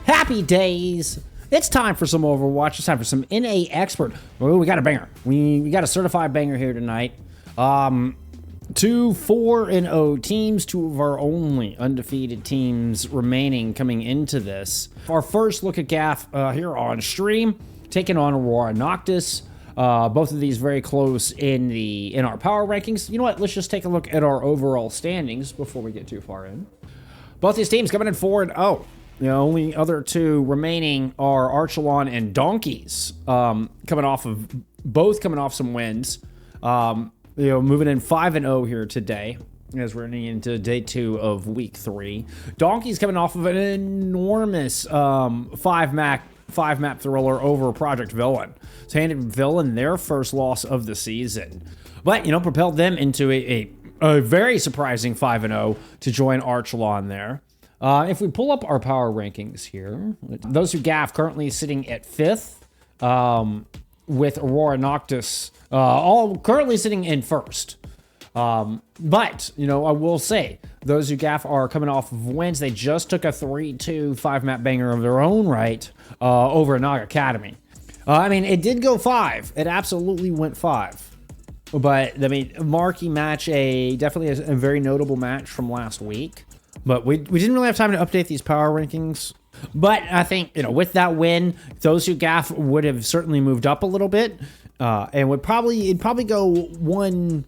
Happy days! It's time for some Overwatch. It's time for some NA Expert. Oh, we got a banger. We got a certified banger here tonight. Two 4-0 teams, two of our only undefeated teams remaining coming into this. Our first look at GAF here on stream, taking on Aurora Noctis. Both of these very close in our power rankings. You know what? Let's just take a look at our overall standings before we get too far in. Both these teams coming in 4-0. The only other two remaining are Archelon and Donkeys, coming off some wins. Moving in 5-0 here today as we're running into day 2 of week 3. Donkeys coming off of an enormous 5-map thriller over Project Villain. It's handed Villain their first loss of the season, but propelled them into a very surprising 5-0 to join Archelon there. If we pull up our power rankings here, those who GAF currently sitting at 5th, with Aurora Noctis all currently sitting in 1st. But, I will say, those who GAF are coming off of wins. They just took a 3-2 5-map banger of their own right over Nog Academy. It did go 5. It absolutely went 5. But, marquee match, definitely a very notable match from last week. But we didn't really have time to update these power rankings. But I think, with that win, those who GAF would have certainly moved up a little bit. And it'd probably go 1,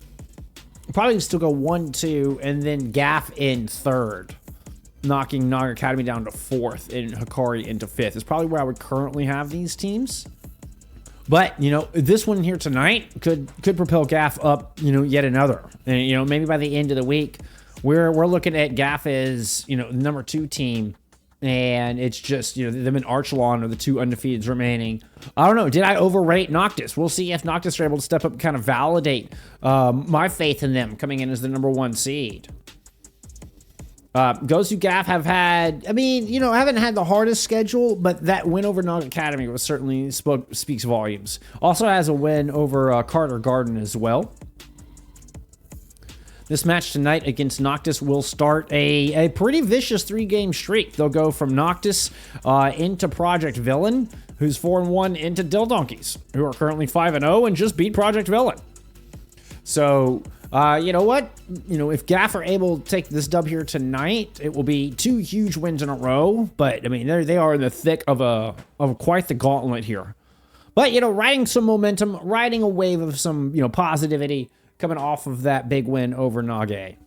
probably still go 1-2, and then GAF in 3rd, knocking Nog Academy down to 4th and Hikari into 5th. Is probably where I would currently have these teams. But, this one here tonight could propel GAF up, yet another. And, maybe by the end of the week, we're looking at GAF as, number 2 team. And it's just, them and Archelon are the 2 undefeateds remaining. I don't know. Did I overrate Noctis? We'll see if Noctis are able to step up and kind of validate my faith in them coming in as the number 1 seed. Gozu GAF have had, haven't had the hardest schedule, but that win over Nog Academy was certainly speaks volumes. Also has a win over Carter Garden as well. This match tonight against Noctis will start a pretty vicious 3-game streak. They'll go from Noctis into Project Villain, who's 4-1, into Donkeys, who are currently 5-0 and just beat Project Villain. So, you know what? If GAF are able to take this dub here tonight, it will be 2 huge wins in a row. But, they are in the thick of quite the gauntlet here. But, riding some momentum, riding a wave of some, positivity, coming off of that big win over Nage.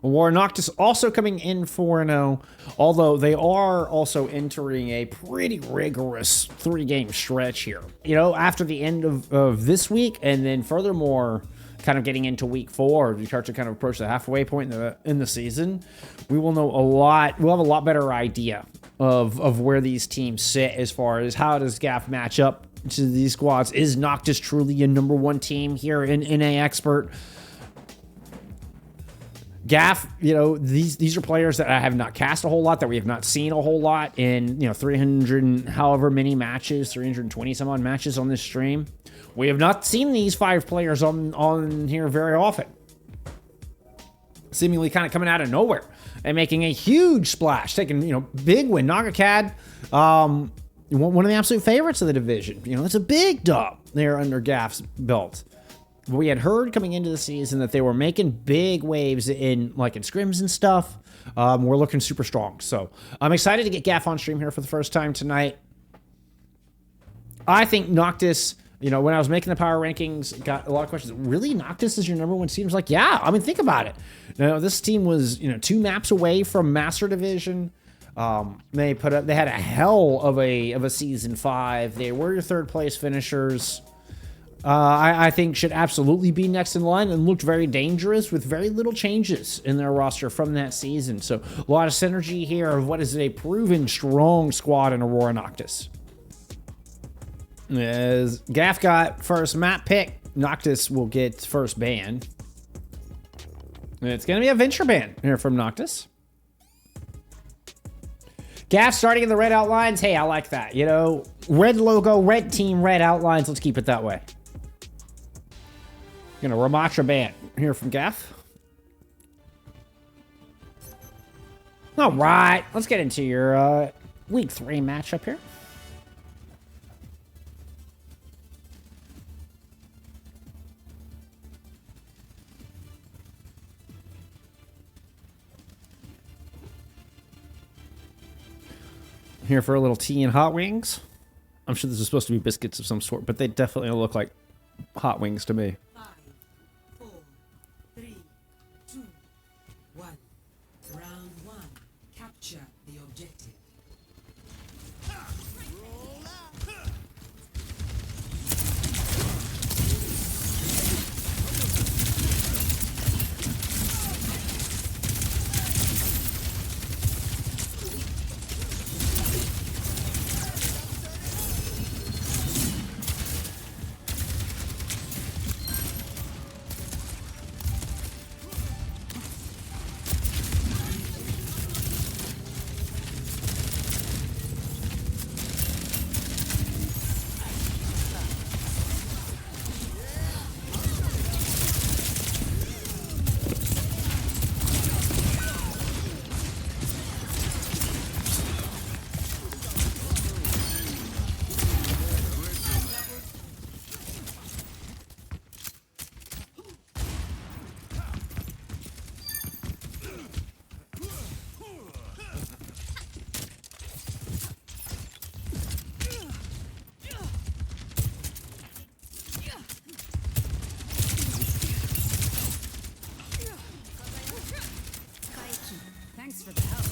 Aurora Noctis also coming in 4-0, although they are also entering a pretty rigorous 3-game stretch here. After the end of this week, and then furthermore, kind of getting into week 4, we start to kind of approach the halfway point in the season, we will know a lot. We'll have a lot better idea of where these teams sit as far as how does GAF match up to these squads. Is Noctis truly a number 1 team here in NA Expert? GAF, these are players that I have not cast a whole lot, that we have not seen a whole lot in, 300 and however many matches, 320 some odd matches on this stream. We have not seen these 5 players on here very often. Seemingly kind of coming out of nowhere and making a huge splash, taking, big win. Nog Acad, one of the absolute favorites of the division. It's a big dub there under GAF's belt. We had heard coming into the season that they were making big waves in scrims and stuff. We're looking super strong. So I'm excited to get GAF on stream here for the first time tonight. I think Noctis, when I was making the power rankings, got a lot of questions. Really? Noctis is your number 1 team? I was like, yeah. Think about it. This team was, 2 maps away from Master Division. They had a hell of a season 5. They were your 3rd place finishers. I think should absolutely be next in line and looked very dangerous with very little changes in their roster from that season. So a lot of synergy here of what is a proven strong squad in Aurora Noctis. As GAF got first map pick, Noctis will get first ban. It's going to be a venture ban here from Noctis. GAF starting in the red outlines. Hey, I like that. Red logo, red team, red outlines. Let's keep it that way. Ramatra ban here from GAF. All right, let's get into your Week 3 matchup here. Here for a little tea and hot wings. I'm sure this is supposed to be biscuits of some sort, but they definitely look like hot wings to me. 5, 4, 3, 2, 1. Round 1. Capture the objective. Thanks for the help.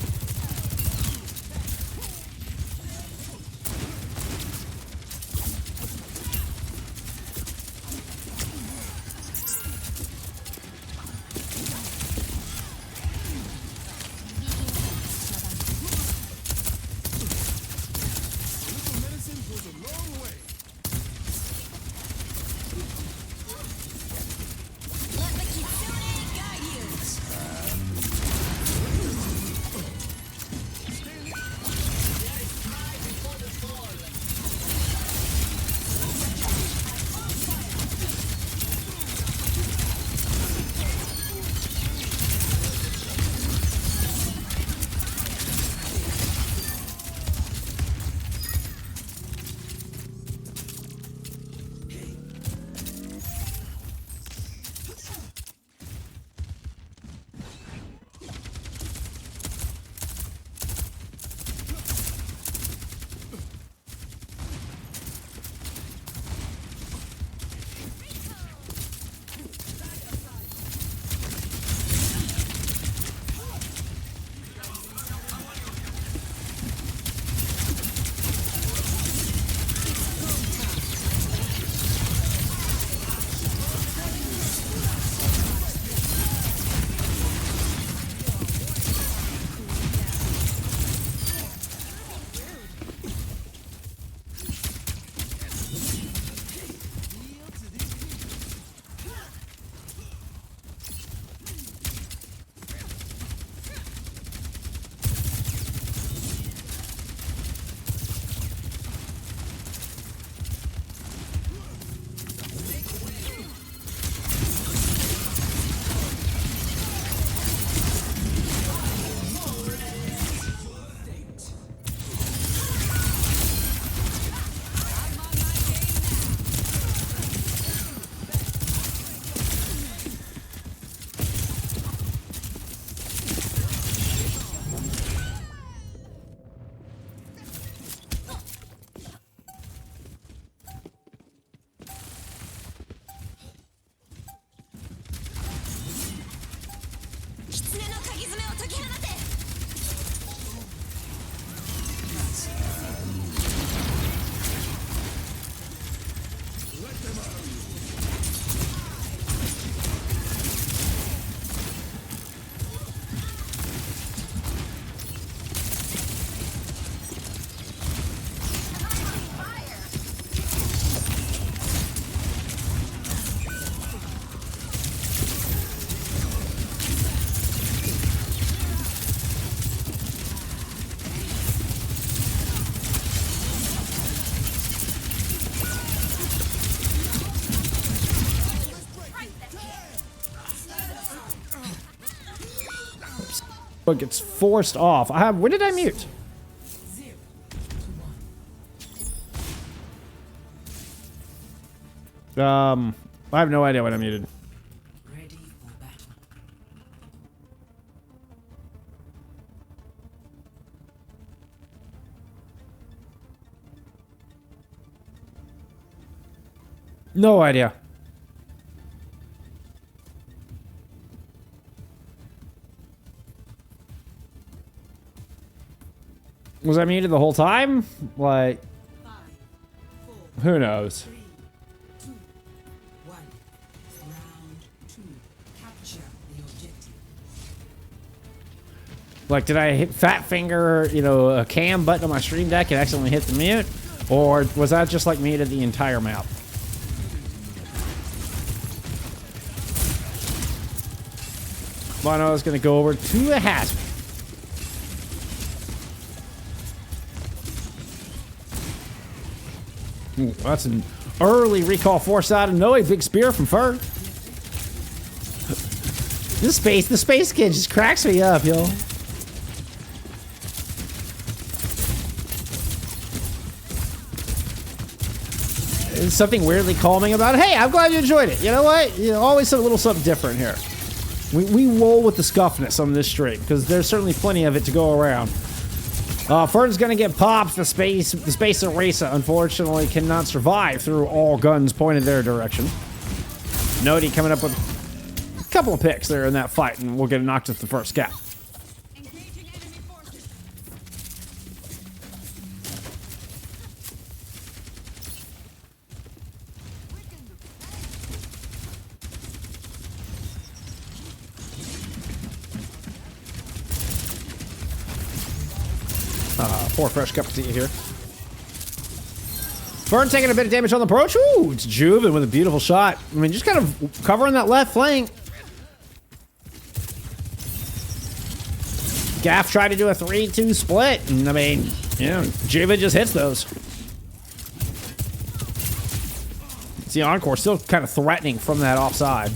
But gets forced off. When did I mute? I have no idea what I muted. Ready for battle. No idea. Was I muted the whole time? Like, 5, 4, who knows? 3, 2, 1. Round 2. Capture the objective. Like, did I hit fat finger, you know, a cam button on my stream deck and accidentally hit the mute? Or was that just like muted the entire map? Mono is going to go over to a hat. Ooh, that's an early recall force out of Noe. Big spear from Fur. The space kid just cracks me up, yo. There's something weirdly calming about it. Hey, I'm glad you enjoyed it. You know what? You know, always a little something different here. We roll with the scuffness on this stream because there's certainly plenty of it to go around. Fern's gonna get popped. The space eraser unfortunately cannot survive through all guns pointed their direction. Noti coming up with a couple of picks there in that fight, and we'll get knocked at the first gap. Engaging enemy forces. Pour a fresh cup of tea here. Fern taking a bit of damage on the approach. Ooh, it's Juven with a beautiful shot. I mean, just kind of covering that left flank. GAF tried to do a 3-2 split, and I mean, you know, Juven just hits those. See, Encore still kind of threatening from that offside.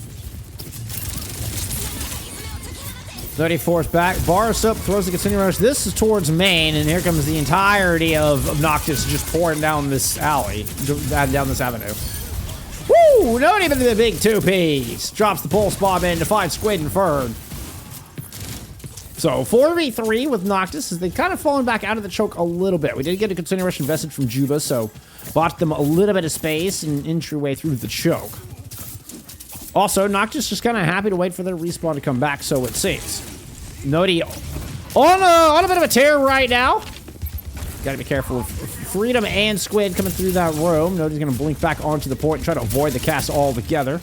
34's back. Bars up, throws the continuing rush. This is towards main, and here comes the entirety of Noctis just pouring down this alley, down this avenue. Woo! Not even the big 2Ps. Drops the pulse bomb in to find Squid and Fern. So 4v3 with Noctis as they've kind of fallen back out of the choke a little bit. We did get a continuing rush invested from Juba, so bought them a little bit of space and entryway through the choke. Also, Noctis just kind of happy to wait for their respawn to come back, so it seems. Noti on a bit of a tear right now. Gotta be careful of Freedom and Squid coming through that room. Noti's gonna blink back onto the point and try to avoid the cast altogether.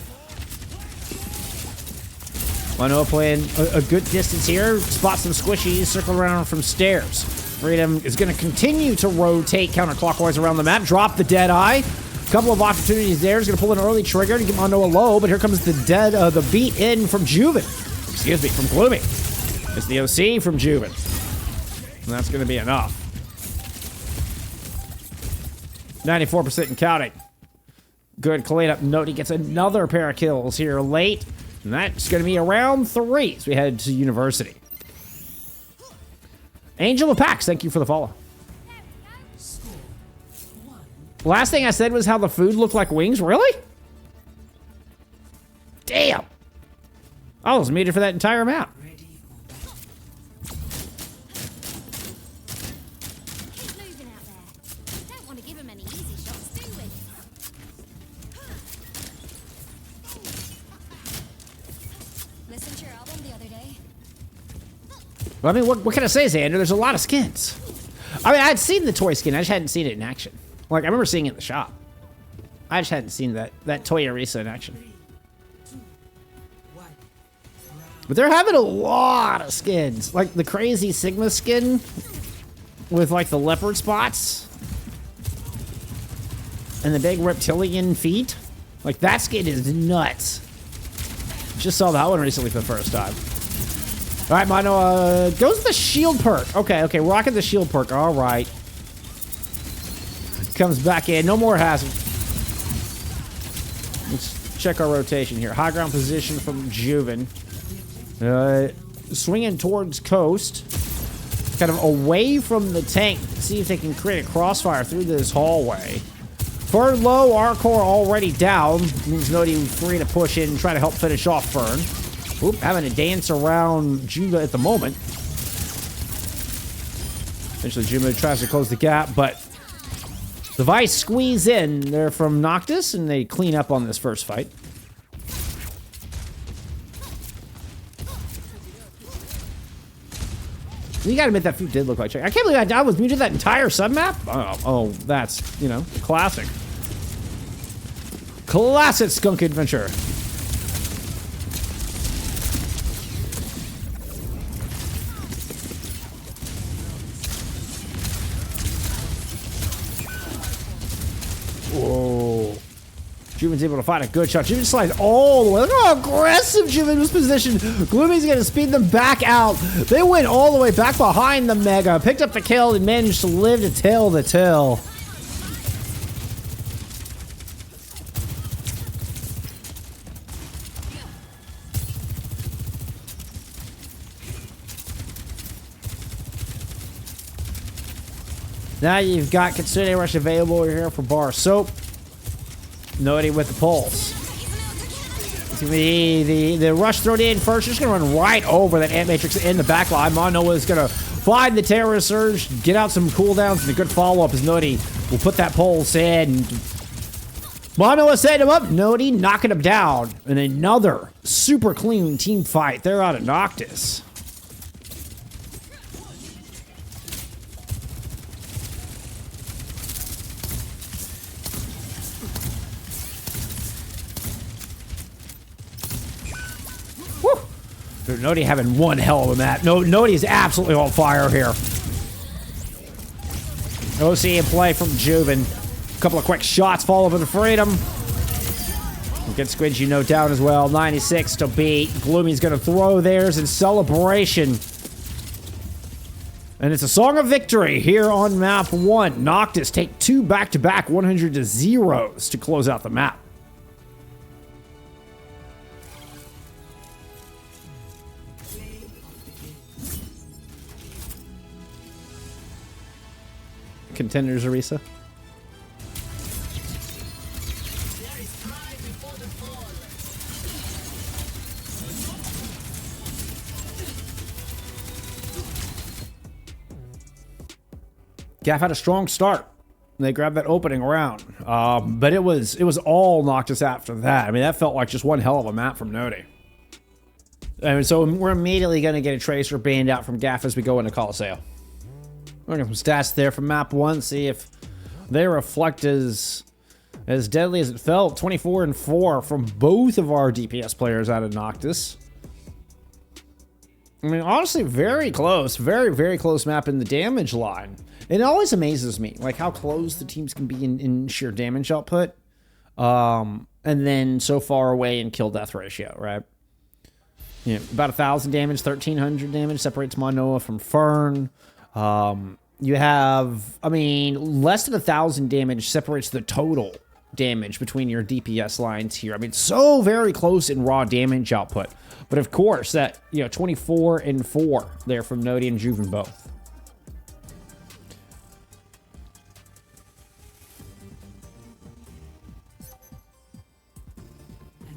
Manoa playing a good distance here. Spots some squishies, circle around from stairs. Freedom is gonna continue to rotate counterclockwise around the map. Drop the dead eye. Couple of opportunities there. He's going to pull an early trigger to get Mondo a low, but here comes the beat in from Juven. Excuse me, from Gloomy. It's the OC from Juven. And that's going to be enough. 94% and counting. Good cleanup. Noti gets another pair of kills here late. And that's going to be around 3 as we head to University. Angel of Pax, thank you for the follow. Last thing I said was how the food looked like wings. Really? Damn. I was muted for that entire map. Keep moving out there. Don't want to give him any easy shots, do we? Listened to your album the other day. Well, I mean, what can I say, Xander? There's a lot of skins. I mean, I'd seen the toy skin. I just hadn't seen it in action. Like, I remember seeing it in the shop. I just hadn't seen that Toy Arisa in action. 3, 2, 1. But they're having a lot of skins. Like, the crazy Sigma skin with, like, the leopard spots. And the big reptilian feet. Like, that skin is nuts. Just saw that one recently for the first time. All right, Mono, goes with the shield perk. Okay, rocking the shield perk. All right. Comes back in. No more hazard. Let's check our rotation here. High ground position from Juven. Swinging towards coast. Kind of away from the tank. See if they can create a crossfire through this hallway. Fern low, our core already down. Means Nody free to push in and try to help finish off Fern. Oop, having to dance around Juba at the moment. Eventually, Juba tries to close the gap, but the Vice squeeze in there from Noctis, and they clean up on this first fight. You gotta admit that food did look like chicken. I can't believe I was muted that entire submap. Oh, that's, you know, classic. Classic skunk adventure. Whoa. Juven's able to find a good shot. Juven slides all the way. Look how aggressive Juven was positioned. Gloomy's going to speed them back out. They went all the way back behind the Mega. Picked up the kill and managed to live to tell the tale. Now you've got Kitsune Rush available here for Bar Soap. Nobody with the pulse. It's gonna be the rush thrown in first. Just gonna run right over that Ant Matrix in the back line. Mono is gonna find the Terror Surge, get out some cooldowns, and a good follow-up as Nody will put that pulse in. Mono is setting him up. Nody knocking him down. And another super clean team fight. They're out of Noctis. Dude, Nody having one hell of a match. Nody is absolutely on fire here. OC in play from Juven. A couple of quick shots fall over to Freedom. We'll get Squidgy no down as well. 96 to beat. Gloomy's going to throw theirs in celebration. And it's a song of victory here on map 1. Noctis take 2 back-to-back 100 to 0s to close out the map. Contenders, Arisa. GAF had a strong start. They grabbed that opening round, but it was all Noctis after that. I mean, that felt like just one hell of a map from Nody. And so we're immediately going to get a Tracer banned out from GAF as we go into Colosseo. We're going to get some stats there from map 1, see if they reflect as deadly as it felt. 24 and 4 from both of our DPS players out of Noctis. I mean, honestly, very close. Very, very close map in the damage line. It always amazes me, like, how close the teams can be in sheer damage output. And then so far away in kill-death ratio, right? You know, about 1,000 damage, 1,300 damage separates Monoa from Fern. You have, I mean, less than 1,000 damage separates the total damage between your DPS lines here. I mean, so very close in raw damage output. But of course, that, you know, 24 and 4 there from Nody and Juven both.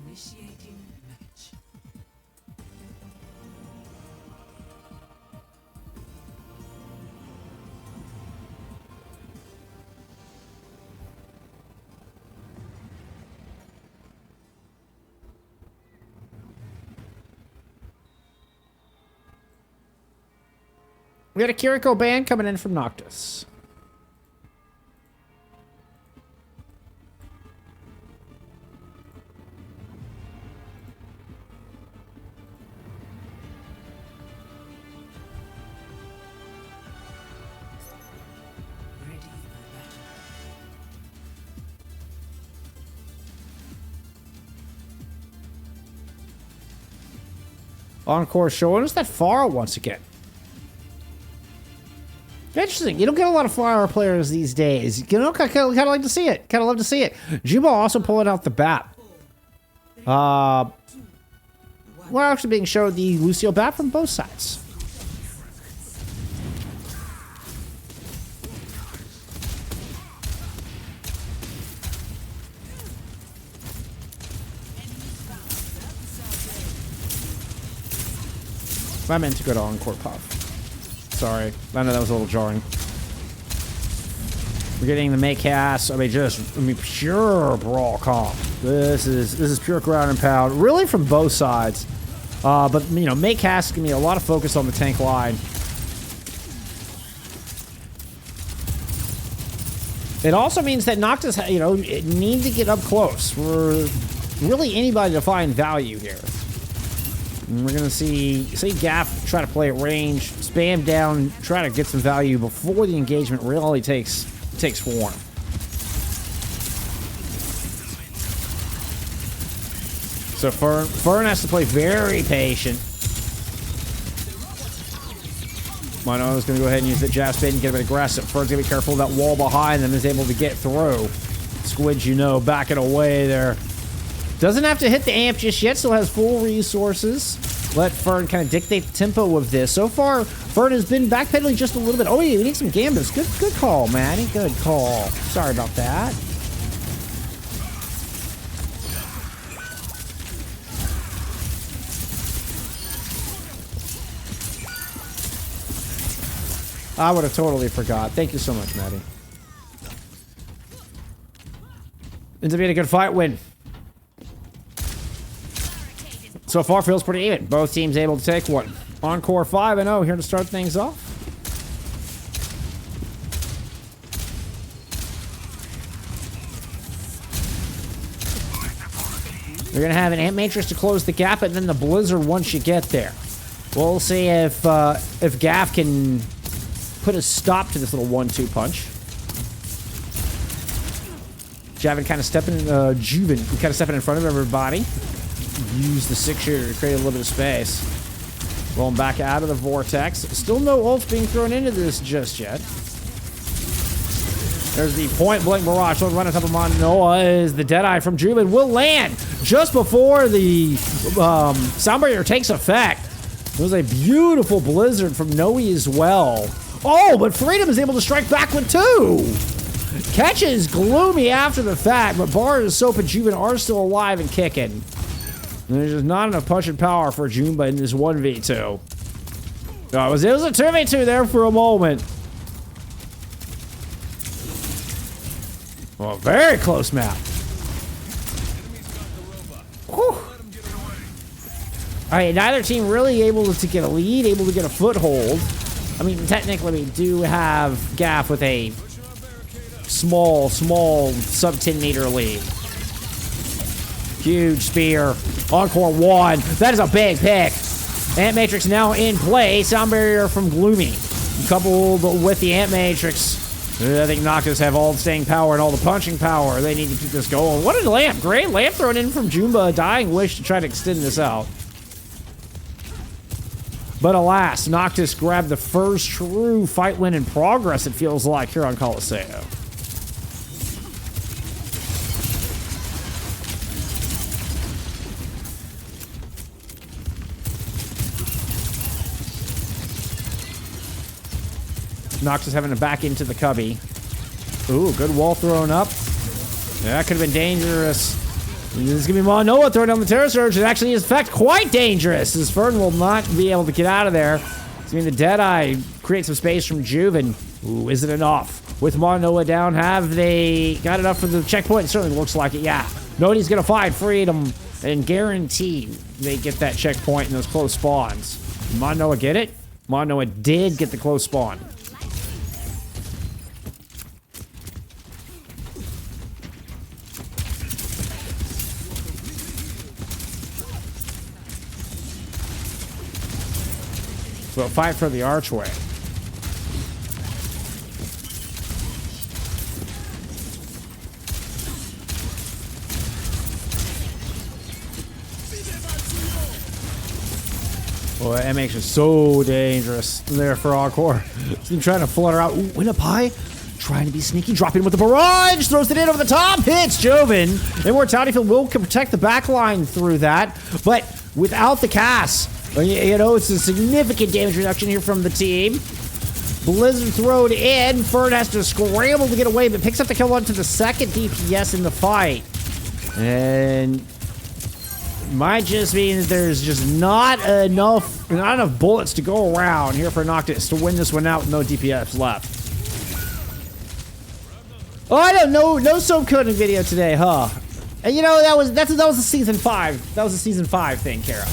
Initiating match. We got a Kiriko band coming in from Noctis. Ready for battle. Encore showing us that Pharah once again. Interesting. You don't get a lot of Pharah players these days. You know, kind of like to see it. Kind of love to see it. Juba also pulling out the bat. We're actually being showed the Lucio bat from both sides. I meant to go to Encore Puff. Sorry. I know that was a little jarring. We're getting the make cast. I mean, pure brawl comp. This is pure ground and pound. Really from both sides. But, you know, make cast give me a lot of focus on the tank line. It also means that Noctis, you know, need to get up close for really anybody to find value here. And we're going to see GAF try to play at range, spam down, try to get some value before the engagement really takes form. So Fern has to play very patient. Mono is going to go ahead and use the jab spin and get a bit aggressive. Fern's going to be careful of that wall behind them, is able to get through. Squid, you know, backing away there. Doesn't have to hit the amp just yet, still has full resources. Let Fern kind of dictate the tempo of this. So far, Fern has been backpedaling just a little bit. Oh, yeah, we need some gambits. Good call, Manny. Good call. Sorry about that. I would have totally forgot. Thank you so much, Maddie. Ends up being a good fight win. So far, feels pretty even. Both teams able to take one. Encore 5-0 here to start things off. You're going to have an Ant Matrix to close the gap, and then the Blizzard once you get there. We'll see if GAF can put a stop to this little 1-2 punch. Juven kind of stepping in front of everybody. Use the 6-shooter to create a little bit of space. Rolling back out of the vortex. Still no ults being thrown into this just yet. There's the point blank barrage. So run on top of Manoa is the Deadeye from Juven will land just before the sound barrier takes effect. It was a beautiful blizzard from Noe as well. Oh, but Freedom is able to strike back with 2. Catches Gloomy after the fact, but Bars, Soap, and Juven are still alive and kicking. And there's just not enough punch and power for Jumba in this 1v2. Oh, it was a 2v2 there for a moment. Well, very close map. Whew. All right, neither team really able to get a lead, able to get a foothold. I mean, technically, we do have GAF with a small sub 10 meter lead. Huge spear. Encore 1. That is a big pick. Ant Matrix now in play. Sound barrier from Gloomy. Coupled with the Ant Matrix. I think Noctis have all the staying power and all the punching power. They need to keep this going. What a lamp. Great lamp thrown in from Jumba. A dying wish to try to extend this out. But alas, Noctis grabbed the first true fight win in progress, it feels like, here on Colosseo. Noctis having to back into the cubby. Ooh, good wall thrown up. Yeah, that could have been dangerous. This is going to be Manoa throwing down the Terror Surge. It actually is, in fact, quite dangerous, as Fern will not be able to get out of there. It's going to be the Deadeye create some space from Juven. Ooh, is it enough? With Manoa down, have they got enough for the checkpoint? It certainly looks like it, yeah. Nobody's going to find Freedom and guarantee they get that checkpoint in those close spawns. Did Manoa get it? Manoa did get the close spawn. So a fight for the archway. Boy, that makes it so dangerous there for Encore. He's trying to flutter out. Ooh, Winnapai trying to be sneaky. Dropping with the barrage. Throws it in over the top. Hits Joven. Immortality Field will protect the back line through that. But without the cast, you know, it's a significant damage reduction here from the team. Blizzard thrown in. Fern has to scramble to get away, but picks up the kill onto the second DPS in the fight. And Might just mean that there's just not enough bullets to go around here for Noctis to win this one out with no DPS left. Oh, I don't know. No soap coding video today, huh? And you know, that was a season 5. That was a season 5 thing, Kara.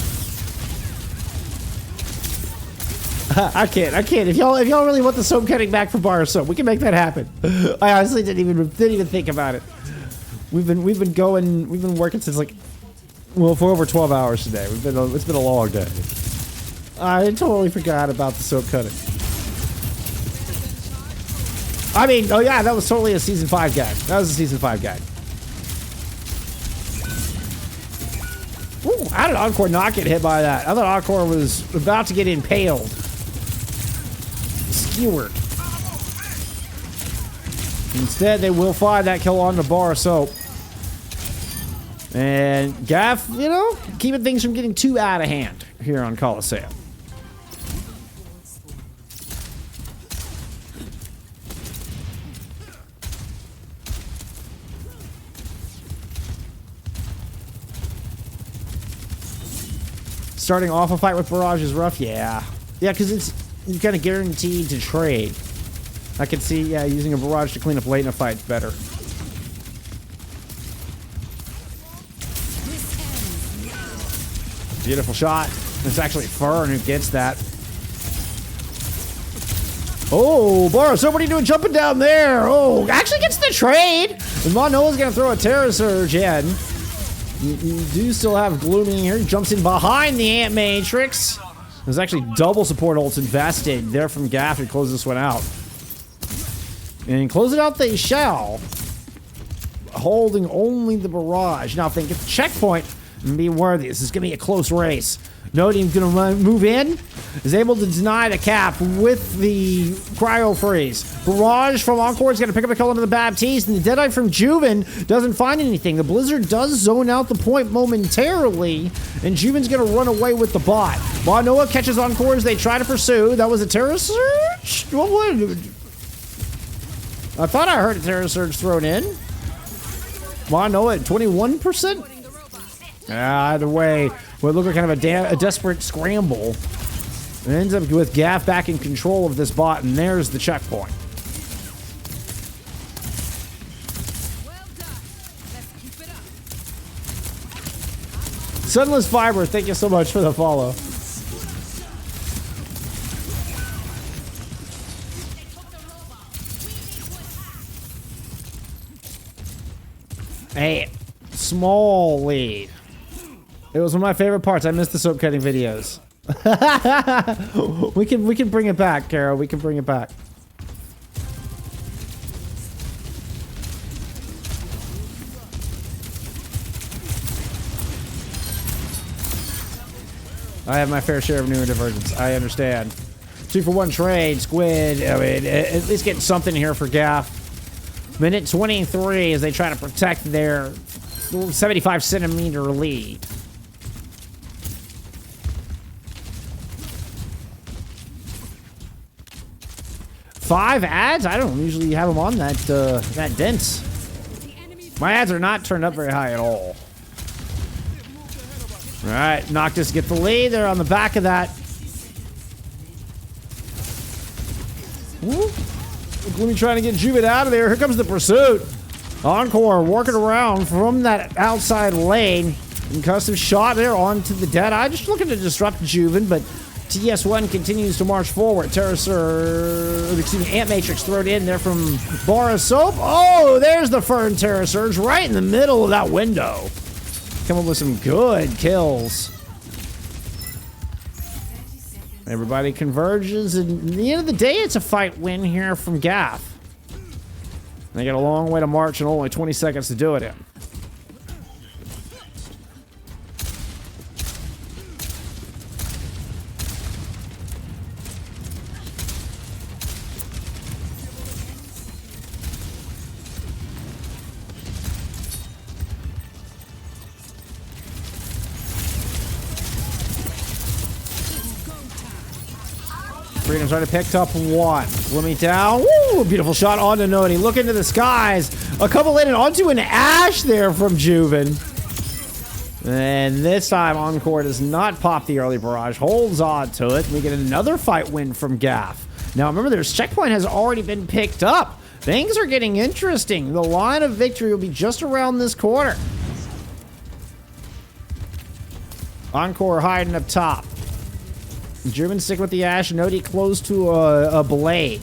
I can't. If y'all really want the soap cutting back for bar of soap, we can make that happen. I honestly didn't even think about it. We've been working since like, well, for over 12 hours today. It's been a long day. I totally forgot about the soap cutting. I mean, oh yeah, that was totally a season 5 guide. That was a season 5 guide. Ooh, how did Encore not get hit by that? I thought Encore was about to get impaled. Skewered. Instead, they will find that kill on the bar of soap. And GAF, you know, keeping things from getting too out of hand here on Colosseo. Starting off a fight with Barrage is rough, yeah. Yeah, because you're kind of guaranteed to trade. I can see, yeah, using a Barrage to clean up late in a fight's better. Beautiful shot. It's actually Fern who gets that. Oh, Boris, what are you doing jumping down there? Oh, actually gets the trade. And Monoa's going to throw a Terror Surge in. You do still have Gloomy here. He jumps in behind the Ant Matrix. There's actually double support ults invested there from GAF to close this one out. And close it out they shall. Holding only the Barrage. Now if they get the checkpoint and be worthy, this is going to be a close race. No team's going to move in. Is able to deny the cap with the cryo freeze. Barrage from Encore is going to pick up a kill into the Baptiste, and the Deadeye from Juven doesn't find anything. The Blizzard does zone out the point momentarily, and Juven's going to run away with the bot. Monoa catches Encore as they try to pursue. That was a Terror Surge? What would... I thought I heard a Terror Surge thrown in. Monoa at 21%? Either way, would look like kind of a desperate scramble. It ends up with GAF back in control of this bot, and there's the checkpoint. Well done. Let's keep it up. Sunless Fiber, thank you so much for the follow. A small lead. It was one of my favorite parts. I missed the soap cutting videos. we can bring it back, Carol. We can bring it back. I have my fair share of neurodivergence. I understand. 2-for-1 trade, Squid. I mean, at least getting something here for GAF. Minute 23 as they try to protect their 75 centimeter lead. Five ads? I don't usually have them on that dense. My ads are not turned up very high at all. All right, Noctis get the lead. They're on the back of that. Woo. Gloomy trying to get Juven out of there. Here comes the pursuit. Encore working around from that outside lane. Concussive shot there onto the Deadeye. Just looking to disrupt Juven, but TS1 continues to march forward. Ant Matrix thrown in there from Bar of Soap. Oh, there's the Fern Terror Surge right in the middle of that window. Coming with some good kills. Everybody converges, and at the end of the day, it's a fight win here from GAF. They got a long way to march and only 20 seconds to do it in. Freedom's already picked up one. Gloomy down. Woo! Beautiful shot onto Noni. Look into the skies. A couple in and onto an Ash there from Juven. And this time, Encore does not pop the early barrage, holds on to it. We get another fight win from GAF. Now, remember, their checkpoint has already been picked up. Things are getting interesting. The line of victory will be just around this corner. Encore hiding up top. German stick with the Ash. Noti close to a blade.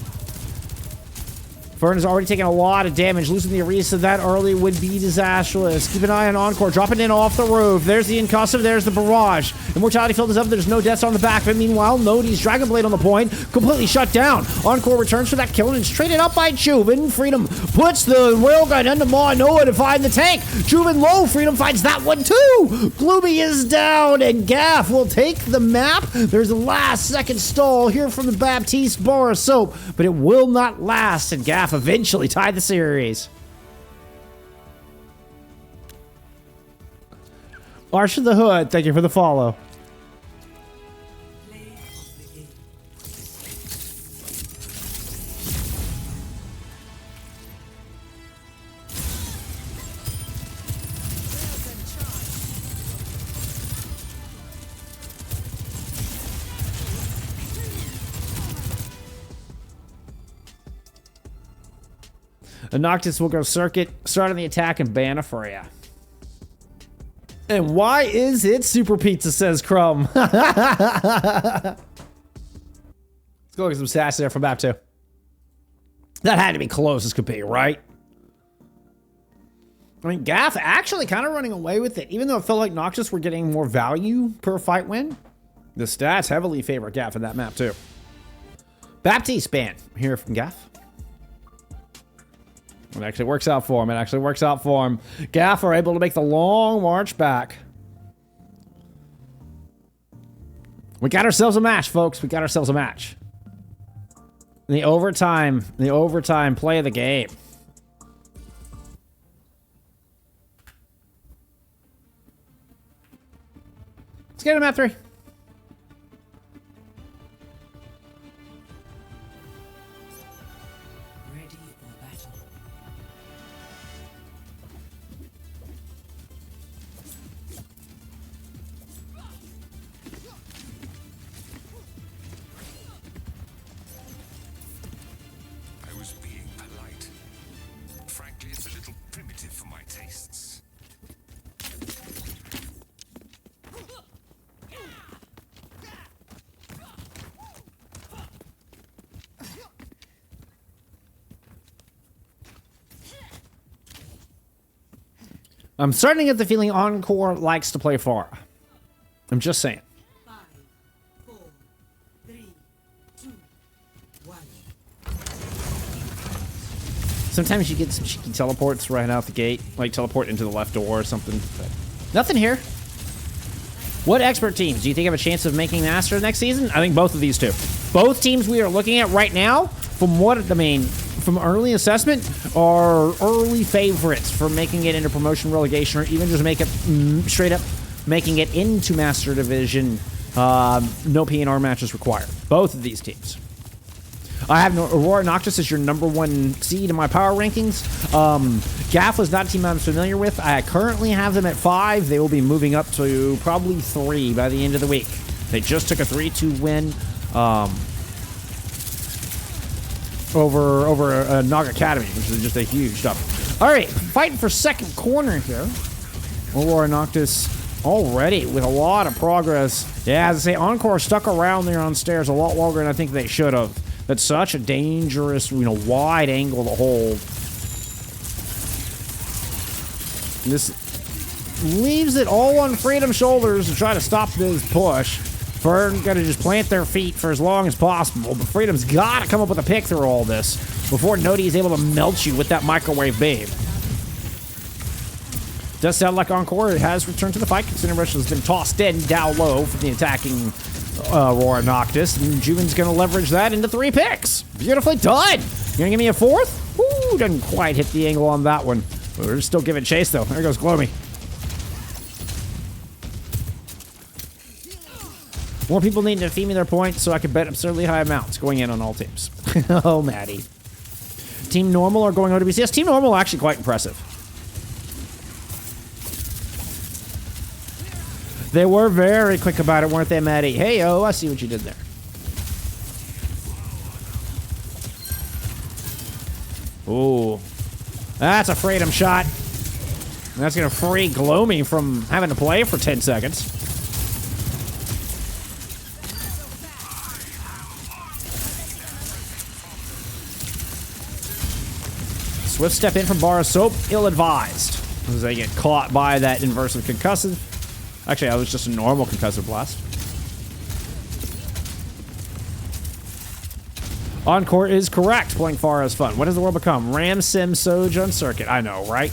Fern has already taken a lot of damage. Losing the Orisa that early would be disastrous. Keep an eye on Encore. Dropping in off the roof. There's the Incussive. There's the barrage. Immortality field is up. There's no deaths on the back. But meanwhile, Noti's Dragon Blade on the point. Completely shut down. Encore returns for that kill and it's traded up by Juven. Freedom puts the railgun into Noah to find the tank. Juven low. Freedom finds that one too. Gloomy is down and GAF will take the map. There's a last second stall here from the Baptiste bar of soap. But it will not last and GAF eventually tied the series. Arch of the Hood, thank you for the follow. The Noctis will go circuit, start on the attack, and ban a Freya. And why is it Super Pizza, says Crumb. Let's go get some sass there from Bap 2. That had to be close as could be, right? I mean, GAF actually kind of running away with it. Even though it felt like Noctis were getting more value per fight win, the stats heavily favor GAF in that map too. Baptiste ban here from GAF. It actually works out for him. It actually works out for him. GAF are able to make the long march back. We got ourselves a match, folks. We got ourselves a match. The overtime play of the game. Let's get him at 3. I'm starting to get the feeling Encore likes to play Pharah. I'm just saying. 5, 4, 3, 2, 1. Sometimes you get some cheeky teleports right out the gate, like teleport into the left door or something. But nothing here. What expert teams do you think have a chance of making Master next season? I think both of these two. Both teams we are looking at right now, from early assessment, are early favorites for making it into promotion relegation, or even just make it straight up making it into Master Division. No P&R matches required. Both of these teams. I have Aurora Noctis as your #1 seed in my power rankings. GAF was not a team I'm familiar with. I currently have them at 5. They will be moving up to probably 3 by the end of the week. They just took a 3-2 win over Nog Academy, which is just a huge stuff. All right, fighting for second corner here. Aurora Noctis already with a lot of progress. Yeah, as I say, Encore stuck around there on stairs a lot longer than I think they should have. That's such a dangerous, wide angle to hold. And this leaves it all on Freedom's shoulders to try to stop this push. Fern got to just plant their feet for as long as possible, but Freedom's got to come up with a pick through all this before Noti is able to melt you with that microwave beam. Does sound like Encore has returned to the fight, considering Rush has been tossed in down low from the attacking Aurora Noctis, and Juven's going to leverage that into 3 picks. Beautifully done. You going to give me a 4th? Ooh, doesn't quite hit the angle on that one. We're still giving chase, though. There goes Gloomy. More people need to feed me their points so I can bet absurdly high amounts going in on all teams. Oh, Maddie. Team Normal are going OWC. Yes, Team Normal actually quite impressive. They were very quick about it, weren't they, Maddie? Hey, oh, I see what you did there. Ooh. That's a freedom shot. That's going to free Gloomy from having to play for 10 seconds. Swift step in from Bar of Soap, ill-advised. As they get caught by that inversive concussive. Actually, that was just a normal concussive blast. Encore is correct. Playing far is fun. What does the world become? Ram, Sim, Sojourn, Circuit. I know, right?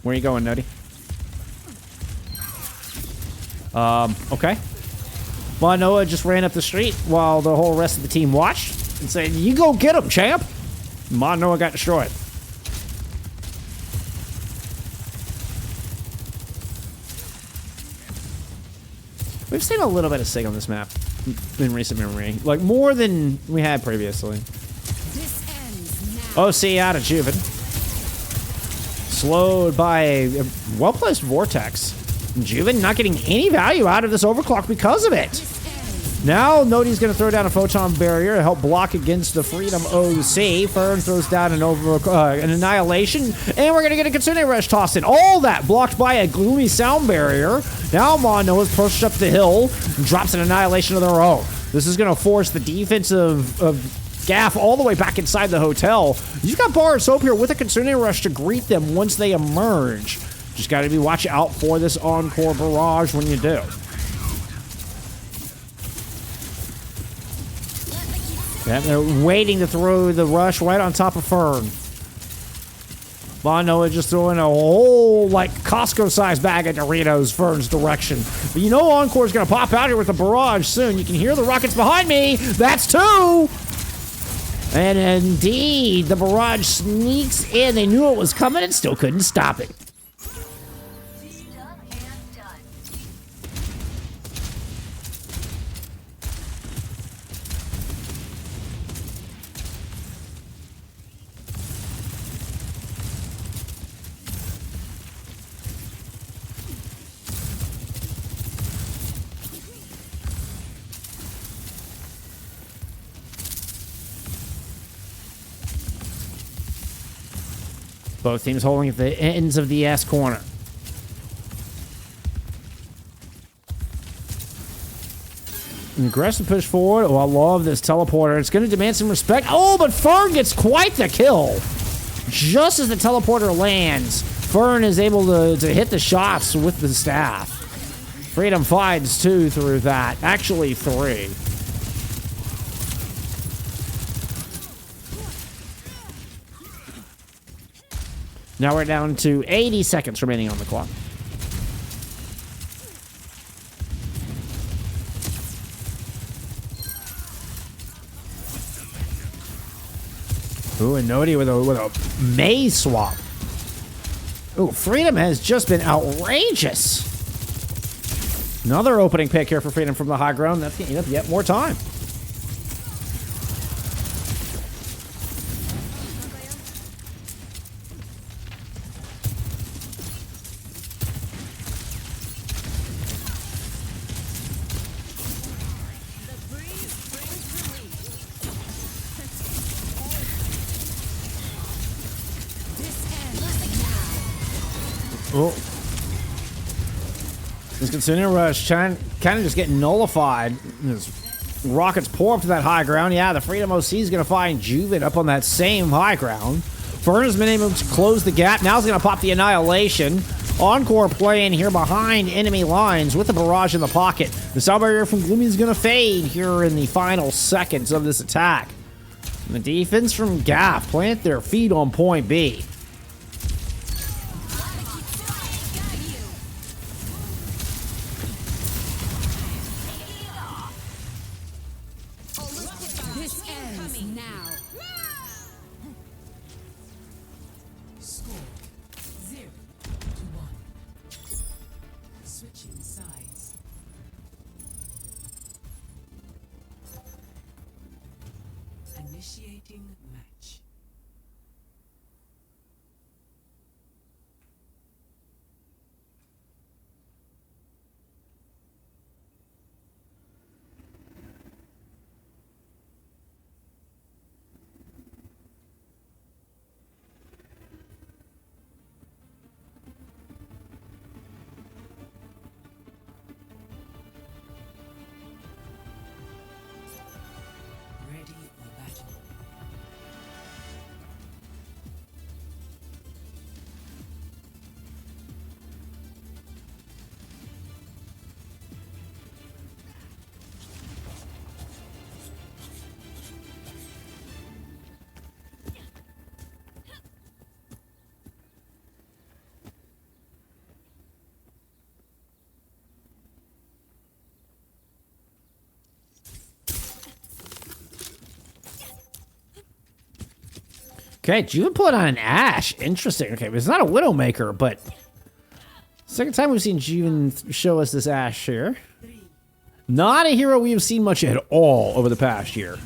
Where are you going, Nody? Okay. Well, Noah just ran up the street while the whole rest of the team watched and said, "You go get him, champ." Noah got destroyed. We've seen a little bit of Sig on this map in recent memory. Like, more than we had previously. OC out of Juven. Slowed by a well-placed Vortex. Juven not getting any value out of this overclock because of it. Now, Nodi's going to throw down a Photon Barrier to help block against the Freedom OC. Fern throws down an Annihilation, and we're going to get a Kitsune Rush tossed in. All that blocked by a Gloomy Sound Barrier. Now, Noah's pushed up the hill and drops an Annihilation of their own. This is going to force the defense of GAF all the way back inside the hotel. You've got Bar of Soap here with a Kitsune Rush to greet them once they emerge. Just got to be watching out for this Encore barrage when you do. Yeah, they're waiting to throw the rush right on top of Fern. Noah just throwing a whole, like, Costco-sized bag of Doritos Fern's direction. But you know Encore's going to pop out here with a barrage soon. You can hear the rockets behind me. That's two! And indeed, the barrage sneaks in. They knew it was coming and still couldn't stop it. Both teams holding at the ends of the S corner. An aggressive push forward. Oh, I love this teleporter. It's going to demand some respect. Oh, but Fern gets quite the kill. Just as the teleporter lands, Fern is able to hit the shots with the staff. Freedom finds two through that. Actually, three. Now we're down to 80 seconds remaining on the clock. Ooh, and Nodi with a maze swap. Ooh, Freedom has just been outrageous. Another opening pick here for Freedom from the high ground. That's getting up yet more time. Oh. This Kitsune Rush kind of just getting nullified. As rockets pour up to that high ground. Yeah, the Freedom OC is going to find Juven up on that same high ground. Fern has been able to close the gap. Now he's going to pop the Annihilation. Encore playing here behind enemy lines with the barrage in the pocket. The sound barrier from Gloomy is going to fade here in the final seconds of this attack. And the defense from GAF plant their feet on point B. Initiating match. Okay, Juven put on an Ashe. Interesting. Okay, it's not a Widowmaker, but second time we've seen Juven show us this Ashe here. Not a hero we have seen much at all over the past year.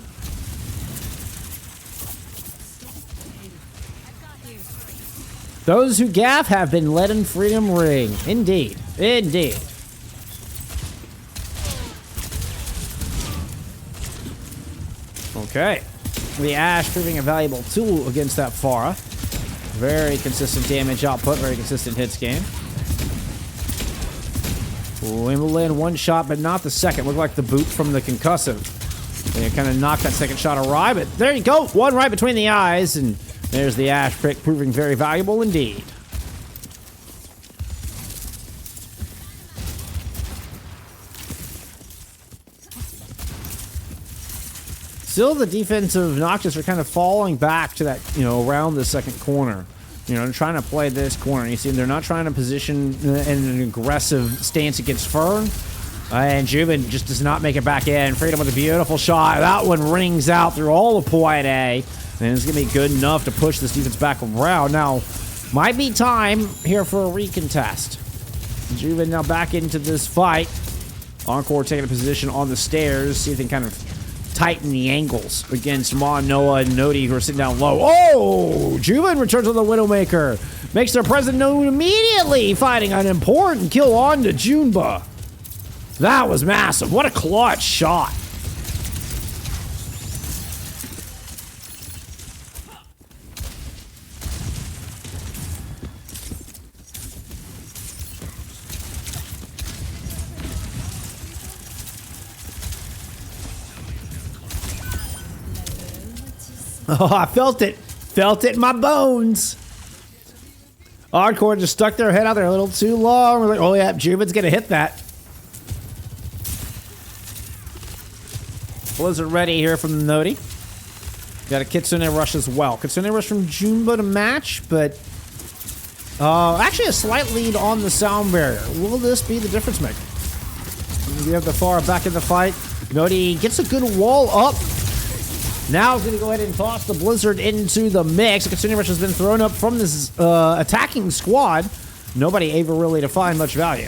Those who GAF have been letting freedom ring. Indeed. Indeed. Okay. The Ashe proving a valuable tool against that Pharah. Very consistent damage output, very consistent hits game. We will land one shot, but not the second. Looked like the boot from the concussive. They kind of knocked that second shot awry, but there you go. One right between the eyes, and there's the Ashe pick, proving very valuable indeed. Still, the defensive Noctis are kind of falling back to that, around the second corner. They're trying to play this corner. You see, they're not trying to position in an aggressive stance against Fern. And Juven just does not make it back in. Freedom with a beautiful shot. That one rings out through all of Point A. And it's going to be good enough to push this defense back around. Now, might be time here for a recontest. Juven now back into this fight. Encore taking a position on the stairs. See if they can kind of tighten the angles against Ma, Noah, and Noti, who are sitting down low. Oh! Juven returns with the Widowmaker. Makes their presence known immediately, finding an important kill on to Junba. That was massive. What a clutch shot. Oh, I felt it. Felt it in my bones. Encore just stuck their head out there a little too long. We're like, oh yeah, Juven's gonna hit that. Blizzard ready here from the Noti. Got a Kitsune rush as well. Kitsune rush from Junba to match, but actually a slight lead on the sound barrier. Will this be the difference maker? We have the Pharah back in the fight. Noti gets a good wall up. Now he's going to go ahead and toss the Blizzard into the mix. The Kitsune rush has been thrown up from this attacking squad. Nobody able really to find much value.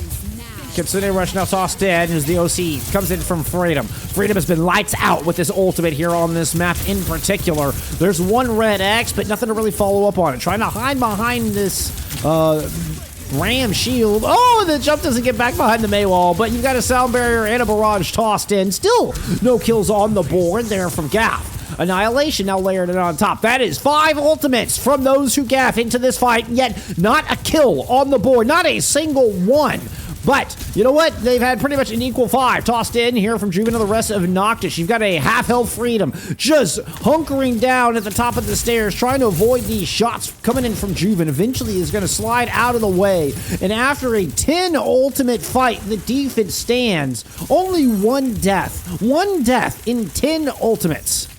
Kitsune rush now tossed in as the OC comes in from Freedom. Freedom has been lights out with this ultimate here on this map in particular. There's one red X, but nothing to really follow up on it. Trying to hide behind this Ram shield. Oh, the jump doesn't get back behind the Maywall, but you've got a sound barrier and a barrage tossed in. Still no kills on the board there from GAF. Annihilation now layered it on top. That is 5 ultimates from those who GAF into this fight, yet not a kill on the board. Not a single one. But, you know what? They've had pretty much an equal 5 tossed in here from Juven and the rest of Noctis. You've got a half-health Freedom just hunkering down at the top of the stairs, trying to avoid these shots coming in from Juven. Eventually is going to slide out of the way. And after a 10 ultimate fight, the defense stands. Only one death. One death in 10 ultimates.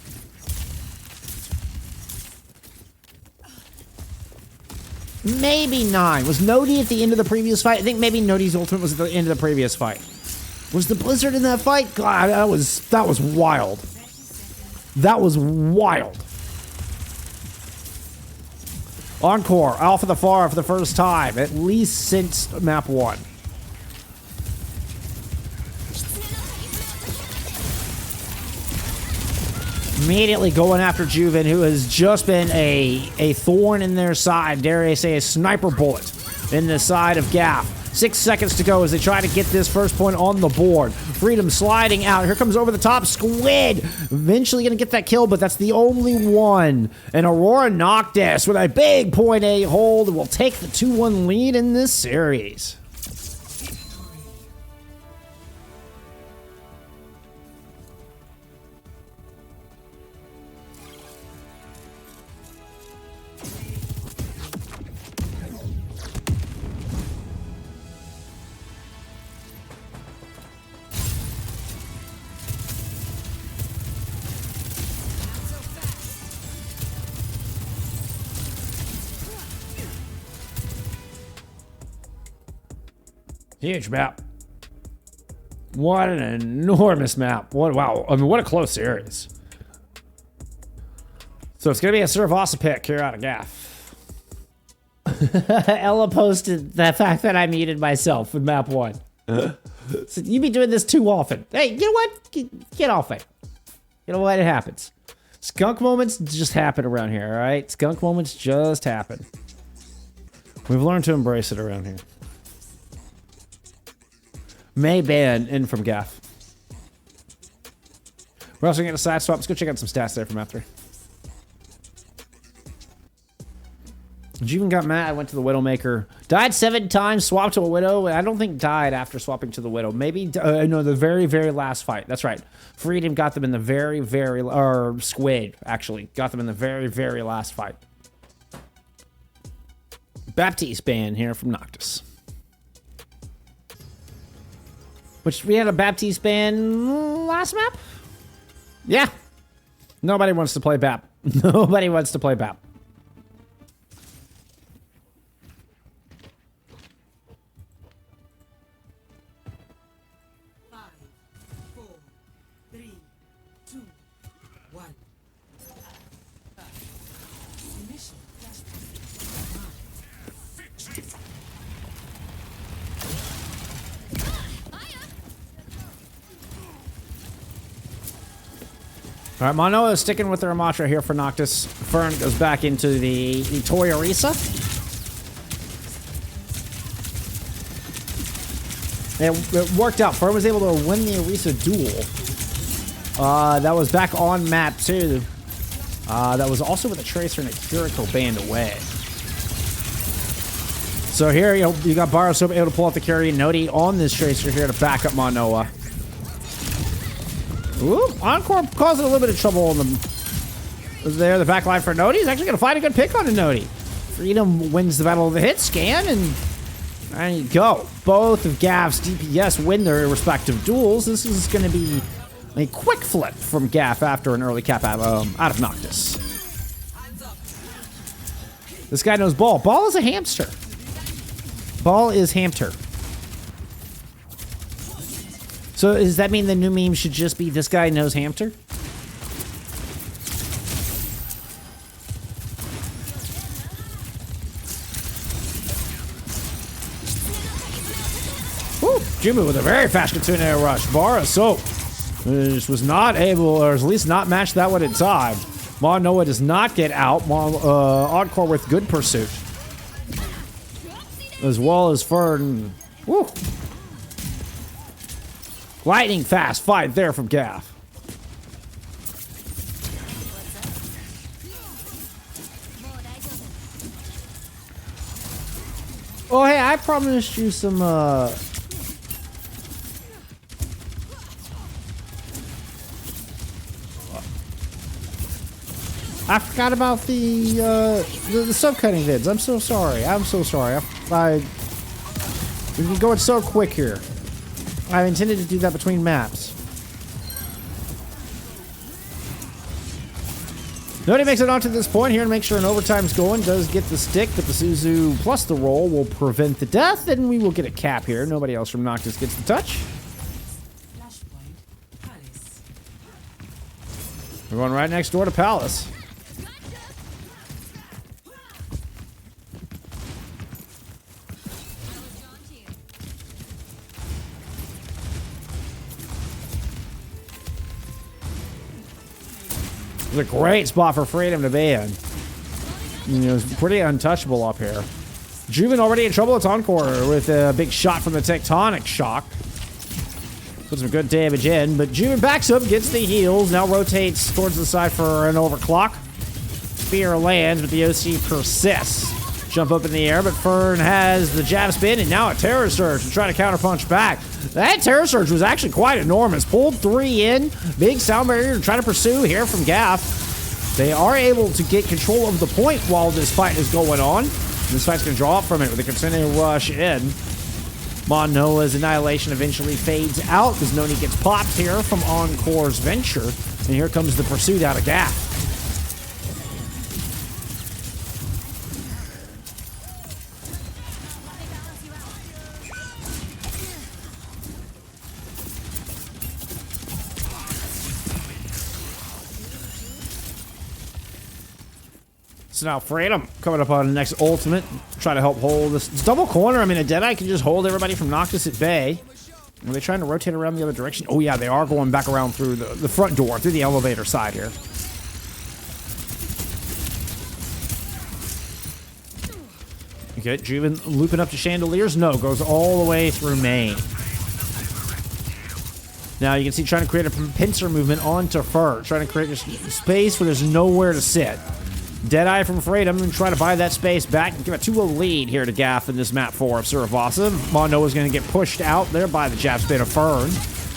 Maybe 9. Was Noti at the end of the previous fight? I think maybe Noti's ultimate was at the end of the previous fight. Was the Blizzard in that fight? God, that was wild. That was wild. Encore, Alpha the Pharah for the first time, at least since map 1. Immediately going after Juven, who has just been a thorn in their side, dare I say a sniper bullet in the side of GAF. 6 seconds to go as they try to get this first point on the board. Freedom sliding out. Here comes over the top Squid. Eventually going to get that kill, but that's the only one. And Aurora Noctis with a big point A hold will take the 2-1 lead in this series. Huge map. What an enormous map. Wow. I mean, what a close series. So it's going to be a Suravasa pick here out of GAF. Ella posted the fact that I muted myself with map 1. So you be doing this too often. Hey, you know what? Get off it. You know what? It happens. Skunk moments just happen around here, all right? Skunk moments just happen. We've learned to embrace it around here. May ban in from GAF. We're also getting a side swap. Let's go check out some stats there from map 3. Juven got mad. I went to the Widowmaker. Died 7 times, swapped to a Widow. I don't think died after swapping to the Widow. Maybe, no, the very, very last fight. That's right. Freedom got them in the very, very, or Squid, actually. Got them in the very, very last fight. Baptiste ban here from Noctis. Which, we had a Baptiste ban last map? Yeah. Nobody wants to play Bap. Nobody wants to play Bap. All right, Mono is sticking with their mantra here for Noctis. Fern goes back into the Toyorisa. It worked out. Fern was able to win the Orisa duel. That was back on map 2. That was also with a Tracer and a Kiriko banned away. So here, you got Barosoap able to pull off the carry. Nodi on this Tracer here to back up Manoa. Ooh, Encore causing a little bit of trouble on them. There, the back line for Nodi. He's actually going to find a good pick on a Nodi. Freedom wins the battle of the hit scan, and there you go. Both of GAF's DPS win their respective duels. This is going to be a quick flip from GAF after an early cap out of Noctis. This guy knows Ball. Ball is a hamster. Ball is hamster. So does that mean the new meme should just be this guy knows hamster? Woo! Jimmy with a very fast Kitsune rush. Barosoap just was not able, or at least not match that one in time. Manoa does not get out. Encore with good pursuit. As well as Fern. Woo! Lightning fast fight there from GAF. Oh, hey, I promised you some, I forgot about the subcutting vids. I'm so sorry. I'm so sorry. We've been going so quick here. I intended to do that between maps. Nobody makes it onto this point here and make sure an overtime's going. Does get the stick, but the Suzu plus the roll will prevent the death, and we will get a cap here. Nobody else from Noctis gets the touch. We're going right next door to Palace. It's a great spot for Freedom to be in. You know, it's pretty untouchable up here. Juven already in trouble. It's Encore with a big shot from the Tectonic Shock. Put some good damage in, but Juven backs up, gets the heals, now rotates towards the side for an overclock. Spear lands, but the OC persists. Jump up in the air, but Fern has the jab spin, and now a Terror Surge to try to counterpunch back. That Terror Surge was actually quite enormous. Pulled 3 in. Big sound barrier to try to pursue here from GAF. They are able to get control of the point while this fight is going on. This fight's going to draw up from it with a Kitsune rush in. Manoa's Annihilation eventually fades out as Noni gets popped here from Encore's Venture. And here comes the pursuit out of GAF. So now Freedom coming up on the next ultimate. Try to help hold this. It's double corner. I mean, a Deadeye can just hold everybody from Noctis at bay. Are they trying to rotate around the other direction? Oh, yeah, they are going back around through the front door, through the elevator side here. Okay, Juven looping up to Chandeliers. No, goes all the way through main. Now you can see trying to create a pincer movement onto Fur, trying to create a space where there's nowhere to sit. Deadeye from Freedom and try to buy that space back and give a 2-0 lead here to GAF in this map 4 of Suravasa. Monoa's going to get pushed out there by the jab spin of Fern.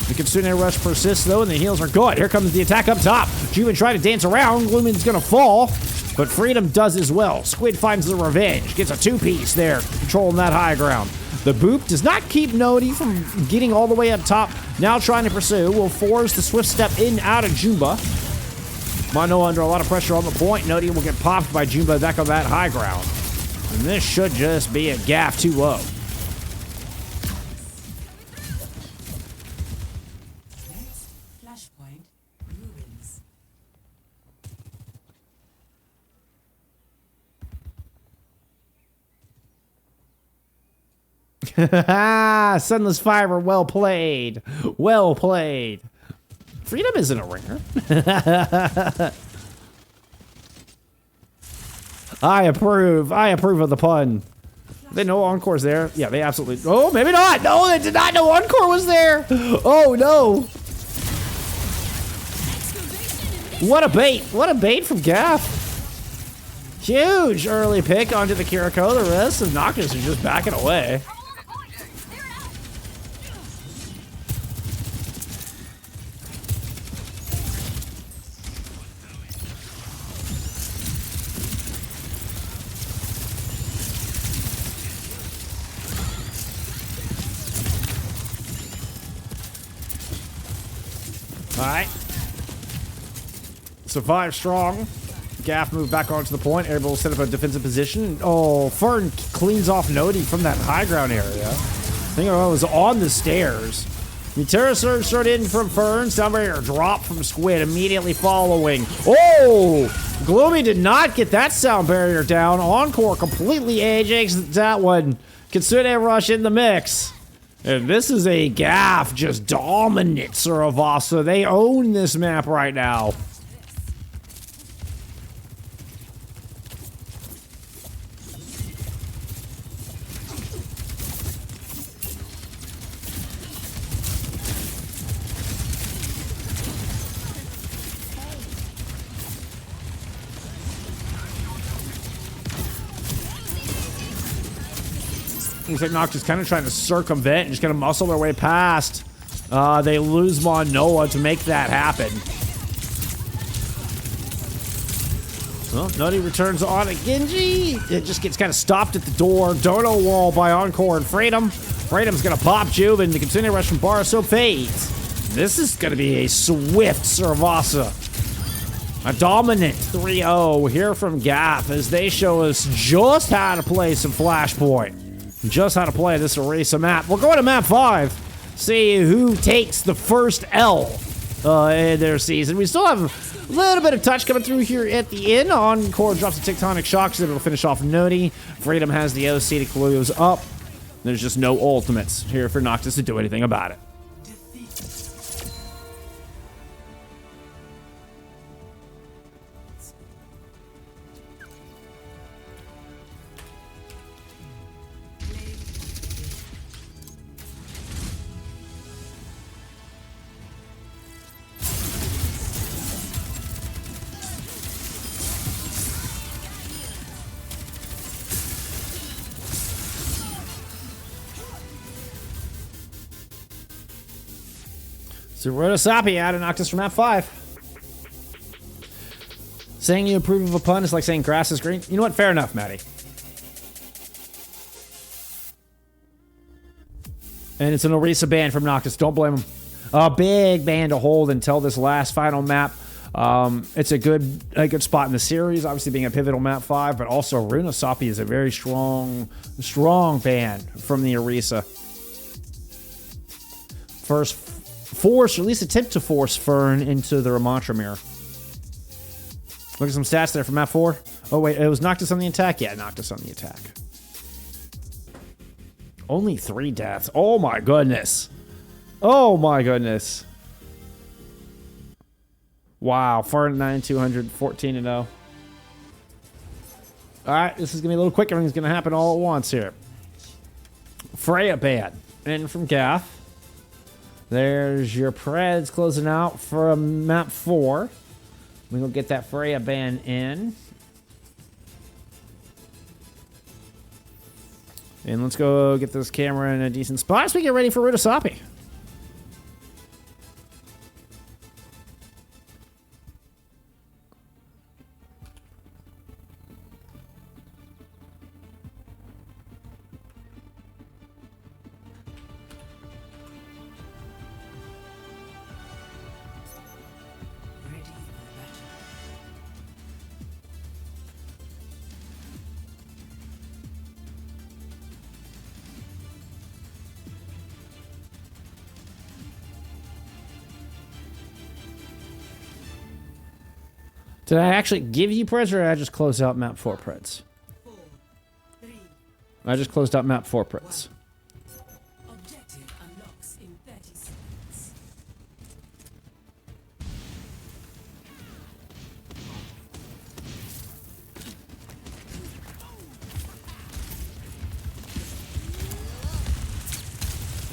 The Kitsune Rush persists though, and the heals are good. Here comes the attack up top. Juven trying to dance around. Glooming's going to fall, but Freedom does as well. Squid finds the revenge, gets a 2-piece there, controlling that high ground. The boop does not keep Nodi from getting all the way up top. Now trying to pursue. Will force the swift step in out of Jumba. Mono under a lot of pressure on the point. Nodi will get popped by Jumba back on that high ground. And this should just be a GAF 2-0. Flashpoint ruins. Sunless Fiber, well played. Well played. Freedom isn't a ringer. I approve. I approve of the pun. They know Encore's there. Yeah, they absolutely. Oh, maybe not. No, they did not know Encore was there. Oh, no. What a bait. What a bait from GAF. Huge early pick onto the Kiriko. The rest of Noctis are just backing away. All right. Survive strong. GAF moved back onto the point, able to set up a defensive position. Oh, Fern cleans off Nodi from that high ground area. I think it was on the stairs. Terra Surge started in from Fern. Sound barrier drop from Squid immediately following. Oh! Gloomy did not get that sound barrier down. Encore completely ajax that one. Kitsune Rush in the mix. And this is a GAF just dominant Suravasa. They own this map right now. Looks like Noctis kind of trying to circumvent and just going to muscle their way past. They lose Monoa to make that happen. Well, Nutty returns on at Genji. It just gets kind of stopped at the door. Dono wall by Encore and Freedom. Freedom's going to pop Juven. The Kitsune Rush from Baraso fades. This is going to be a swift Suravasa. A dominant 3-0 here from GAF as they show us just how to play some Flashpoint. Just how to play this Oasis map. We're going to map 5. See who takes the first L in their season. We still have a little bit of touch coming through here at the end. Encore drops a Tectonic Shock, so it'll finish off Nodi. Freedom has the OC to close up. There's just no ultimates here for Noctis to do anything about it. So Runasapi out of Noctis from map 5. Saying you approve of a pun is like saying grass is green. You know what? Fair enough, Maddie. And it's an Orisa ban from Noctis. Don't blame him. A big ban to hold until this last final map. It's a good spot in the series, obviously being a pivotal map 5, but also Runasapi is a very strong ban from the Orisa. First force, or at least attempt to force Fern into the Ramantra mirror. Look at some stats there from map 4. Oh, wait, it was Noctis on the attack? Yeah, Noctis on the attack. Only 3 deaths. Oh, my goodness. Oh, my goodness. Wow, 409, 200, 14 and 0. All right, this is going to be a little quicker. Everything's going to happen all at once here. Freya ban. In from GAF. There's your Preds closing out from map 4. We will get that Freya ban in. And let's go get this camera in a decent spot as we get ready for Runasapi. Did I actually give you Preds, or did I just close out map 4 Preds? I just closed out map 4 Preds. Objective unlocks in 30 seconds.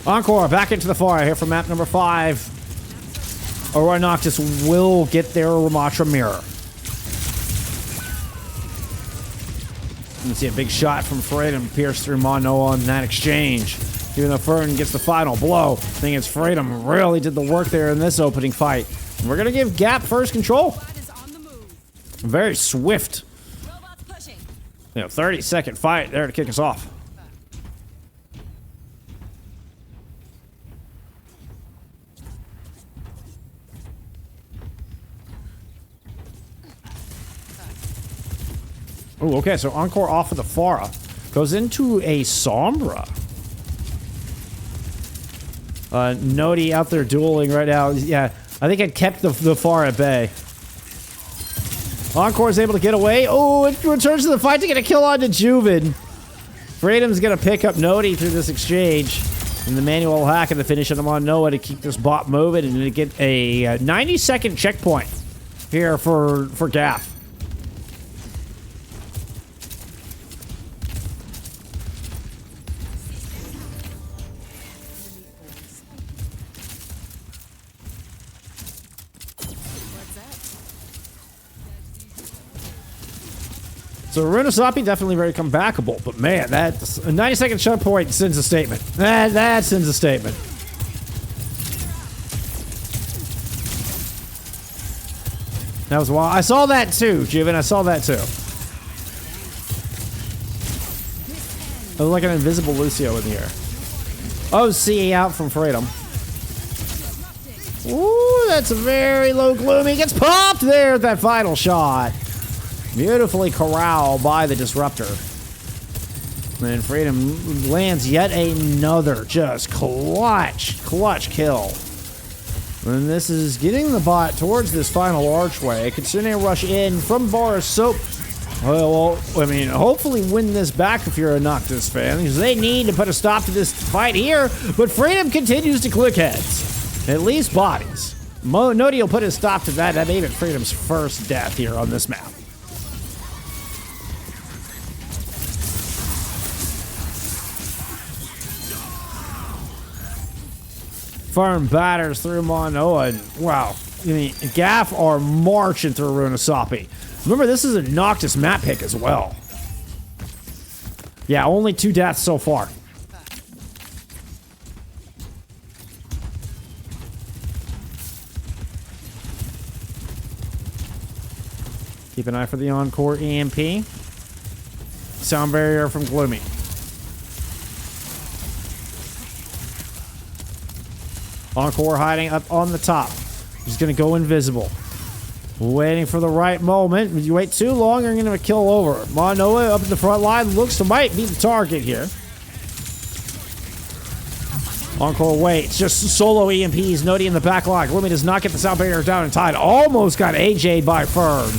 Encore, back into the fire here for map number 5. Aurora Noctis will get their Ramatra mirror. You can see a big shot from Freedom pierce through Manoa in that exchange. Even though Fern gets the final blow, I think it's Freedom really did the work there in this opening fight. And we're going to give Gap first control. Very swift. 30-second fight there to kick us off. Oh, okay, so Encore off of the Pharah. Goes into a Sombra. Nodi out there dueling right now. Yeah, I think I'd kept the Pharah at bay. Encore is able to get away. Oh, it returns to the fight to get a kill on to Juven. Freedom's going to pick up Nodi through this exchange. And the manual hack and the finish on him on Noah to keep this bot moving and to get a 90-second checkpoint here for GAF. So Runasapi definitely very comebackable, but man, that's a 90-second shut point sends a statement. That sends a statement. That was wild. I saw that too, Juven. I saw that too. It was like an invisible Lucio in the air. OC out from Freedom. Ooh, that's a very low Gloomy. Gets popped there at that final shot. Beautifully corralled by the Disruptor. And Freedom lands yet another just clutch kill. And this is getting the bot towards this final archway. Kitsune rush in from Boris Soap. Well, I mean, hopefully win this back if you're a Noctis fan, because they need to put a stop to this fight here. But Freedom continues to click heads. At least bodies. Nodi will put a stop to that. That made it Freedom's first death here on this map. Firm batters through Manoa, and wow, I mean, GAF are marching through Runasapi. Remember, this is a Noctis map pick as well. Yeah, only 2 deaths so far. Keep an eye for the Encore EMP. Sound barrier from Gloomy. Encore hiding up on the top. He's going to go invisible. Waiting for the right moment. If you wait too long, you're going to kill over. Manoa up in the front line looks to might be the target here. Encore waits. Just solo EMPs. Nodi in the back line. Gloomy does not get the sound barrier down in time. Almost got AJ'd by Fern.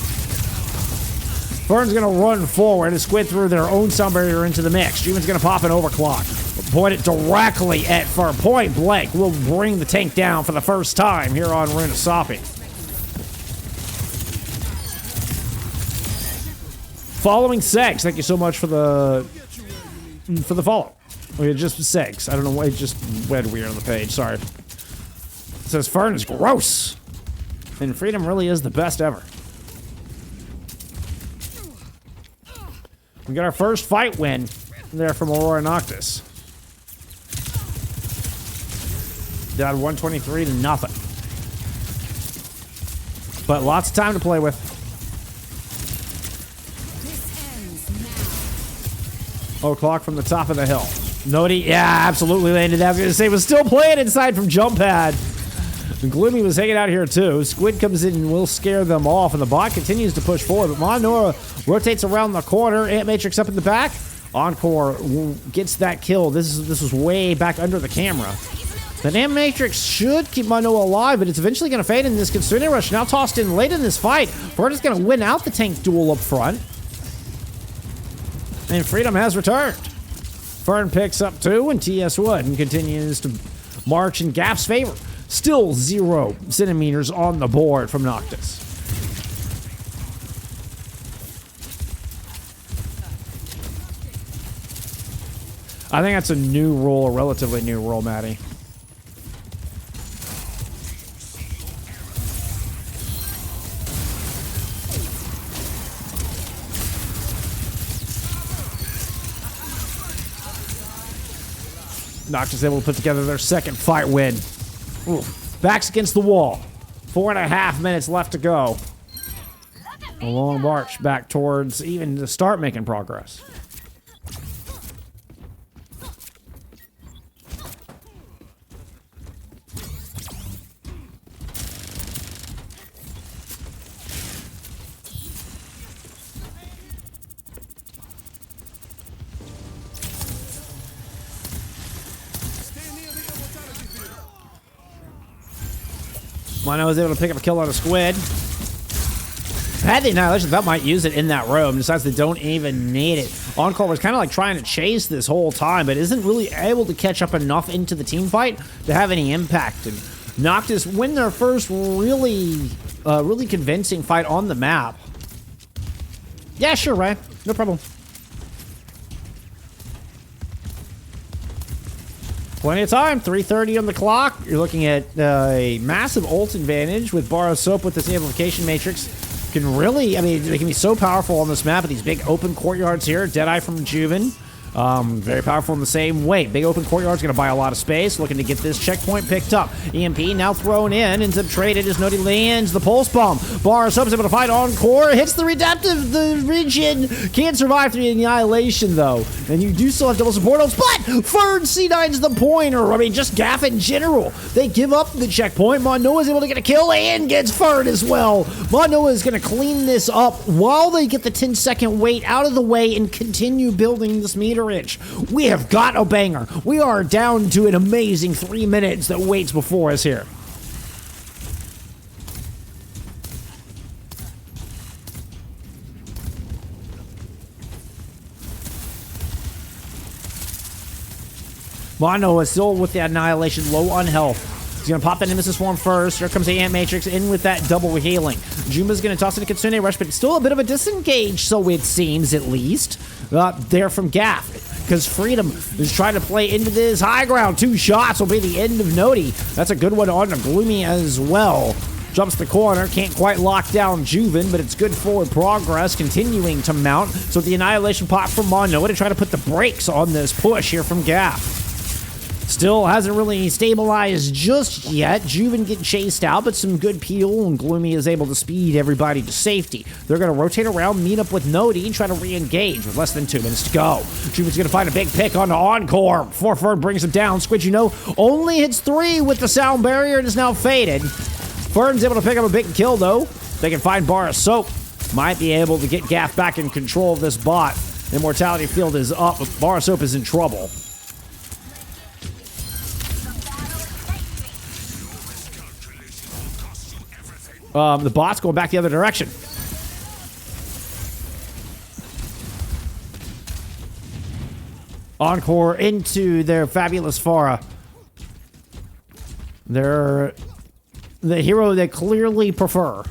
Fern's going to run forward and squid through their own sound barrier into the mix. Juven's going to pop an overclock. Point it directly at Fern. Point blank will bring the tank down for the first time here on Runasapi. Following Segs, thank you so much for the follow. Okay, just Segs. I don't know why it just went weird on the page. Sorry. It says Fern is gross. And Freedom really is the best ever. We got our first fight win there from Aurora Noctis. Down 123 to nothing. But lots of time to play with. O'clock from the top of the hill. Noti, yeah, absolutely landed that. I was going to say, was still playing inside from jump pad. Gloomy was hanging out here too. Squid comes in and will scare them off, and the bot continues to push forward. But Monora rotates around the corner. Ant Matrix up in the back. Encore gets that kill. This was way back under the camera. The Ant Matrix should keep Monora alive, but it's eventually going to fade in this Kitsune Rush. Now tossed in late in this fight. Fern is going to win out the tank duel up front. And Freedom has returned. Fern picks up 2, and TS Wood continues to march in GAF's favor. Still 0 centimeters on the board from Noctis. I think that's a new rule, a relatively new rule, Maddie. Noctis able to put together their second fight win. Ooh. Backs against the wall. 4.5 minutes left to go. A long march back towards even to start making progress. Mono was able to pick up a kill on a squid. Had the Annihilation, that might use it in that room. Decides they don't even need it. Encore was kind of like trying to chase this whole time, but isn't really able to catch up enough into the team fight to have any impact. And Noctis win their first really convincing fight on the map. Yeah, sure, Ray. No problem. Plenty of time, 3:30 on the clock. You're looking at a massive ult advantage with Borrow Soap with this amplification matrix. Can really, I mean, they can be so powerful on this map with these big open courtyards here. Deadeye from Juven. Very powerful in the same way. Big open courtyard's going to buy a lot of space. Looking to get this checkpoint picked up. EMP now thrown in. Ends up traded as Noti lands the pulse bomb. Borrow Soap's able to fight Encore. Hits the Redemptive, the Rigid. Can't survive through the Annihilation, though. And you do still have double support ults, but Fern C9's the pointer. I mean, just GAF in general. They give up the checkpoint. Monoa's able to get a kill and gets Fern as well. Monoa is going to clean this up while they get the 10-second wait out of the way and continue building this meter inch. We have got a banger. We are down to an amazing 3 minutes that waits before us here. Mono is still with the Annihilation, low on health. He's going to pop that Nemesis form first. Here comes the Ant Matrix in with that double healing. Juma's going to toss it to Kitsune Rush, but it's still a bit of a disengage, so it seems, at least. There from GAF, because Freedom is trying to play into this high ground. 2 shots will be the end of Noti. That's a good one on the Gloomy as well. Jumps the corner, can't quite lock down Juven, but it's good forward progress, continuing to mount. So the Annihilation pop from Mono to try to put the brakes on this push here from GAF. Still hasn't really stabilized just yet. Juven getting chased out, but some good peel, and Gloomy is able to speed everybody to safety. They're going to rotate around, meet up with Noti, and try to re-engage with less than 2 minutes to go. Juven's going to find a big pick on the Encore before Fern brings him down. Squid, you know, only hits 3 with the sound barrier and is now faded. Fern's able to pick up a big kill, though. They can find Bar of Soap. Might be able to get GAF back in control of this bot. Immortality field is up, but Bar of Soap is in trouble. The bot's going back the other direction. Encore into their fabulous Pharah. They're the hero they clearly prefer.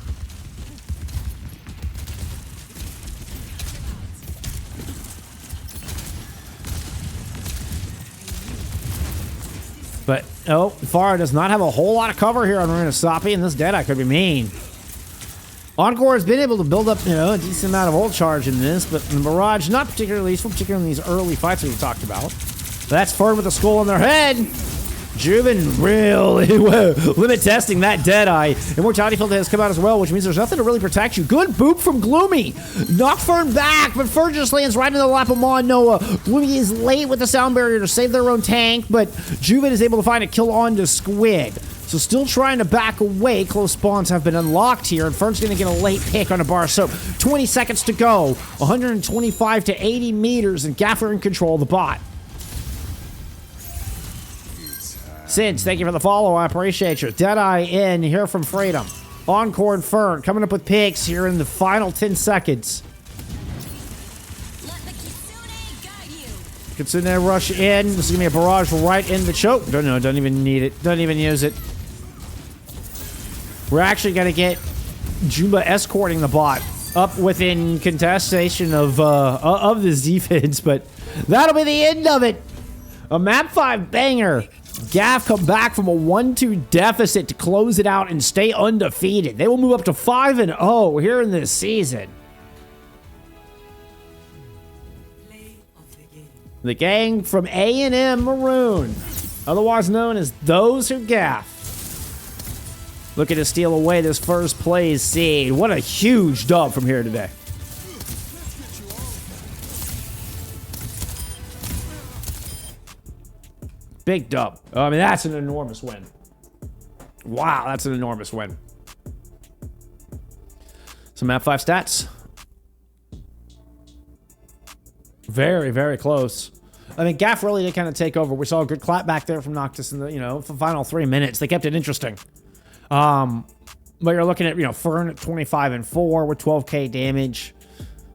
But, oh, Pharah does not have a whole lot of cover here on Runasapi, and this Deadeye could be mean. Encore has been able to build up, a decent amount of ult charge in this, but the Barrage, not particularly useful, particularly in these early fights that we talked about. That's Fern with a skull on their head. Juven really limit testing that Deadeye. Immortality Field has come out as well, which means there's nothing to really protect you. Good boop from Gloomy. Knock Fern back, but Fern just lands right in the lap of Mon Noah. Gloomy is late with the sound barrier to save their own tank, but Juven is able to find a kill onto Squid. So still trying to back away. Close spawns have been unlocked here, and Fern's going to get a late pick on a bar soap. 20 seconds to go. 125 to 80 meters, and Gaffer in control of the bot. Sids, thank you for the follow. I appreciate you. Deadeye in here from Freedom. Encore and Fern coming up with picks here in the final 10 seconds. Let the Kitsune guide you. Kitsune rush in. This is going to be a barrage right in the choke. Don't even need it. Don't even use it. We're actually going to get Jumba escorting the bot up within contestation of this defense, but that'll be the end of it. A map 5 banger. GAF come back from a 1-2 deficit to close it out and stay undefeated. They will move up to 5-0 here in this season. The gang from A&M Maroon, otherwise known as those who GAF, looking to steal away this first place seed. What a huge dub from here today. Big dub. I mean, that's an enormous win. Wow, that's an enormous win. Some map 5 stats. Very, very close. I mean, GAF really did kind of take over. We saw a good clap back there from Noctis in the, for final 3 minutes. They kept it interesting. But you're looking at, Fern at 25-4 with 12k damage.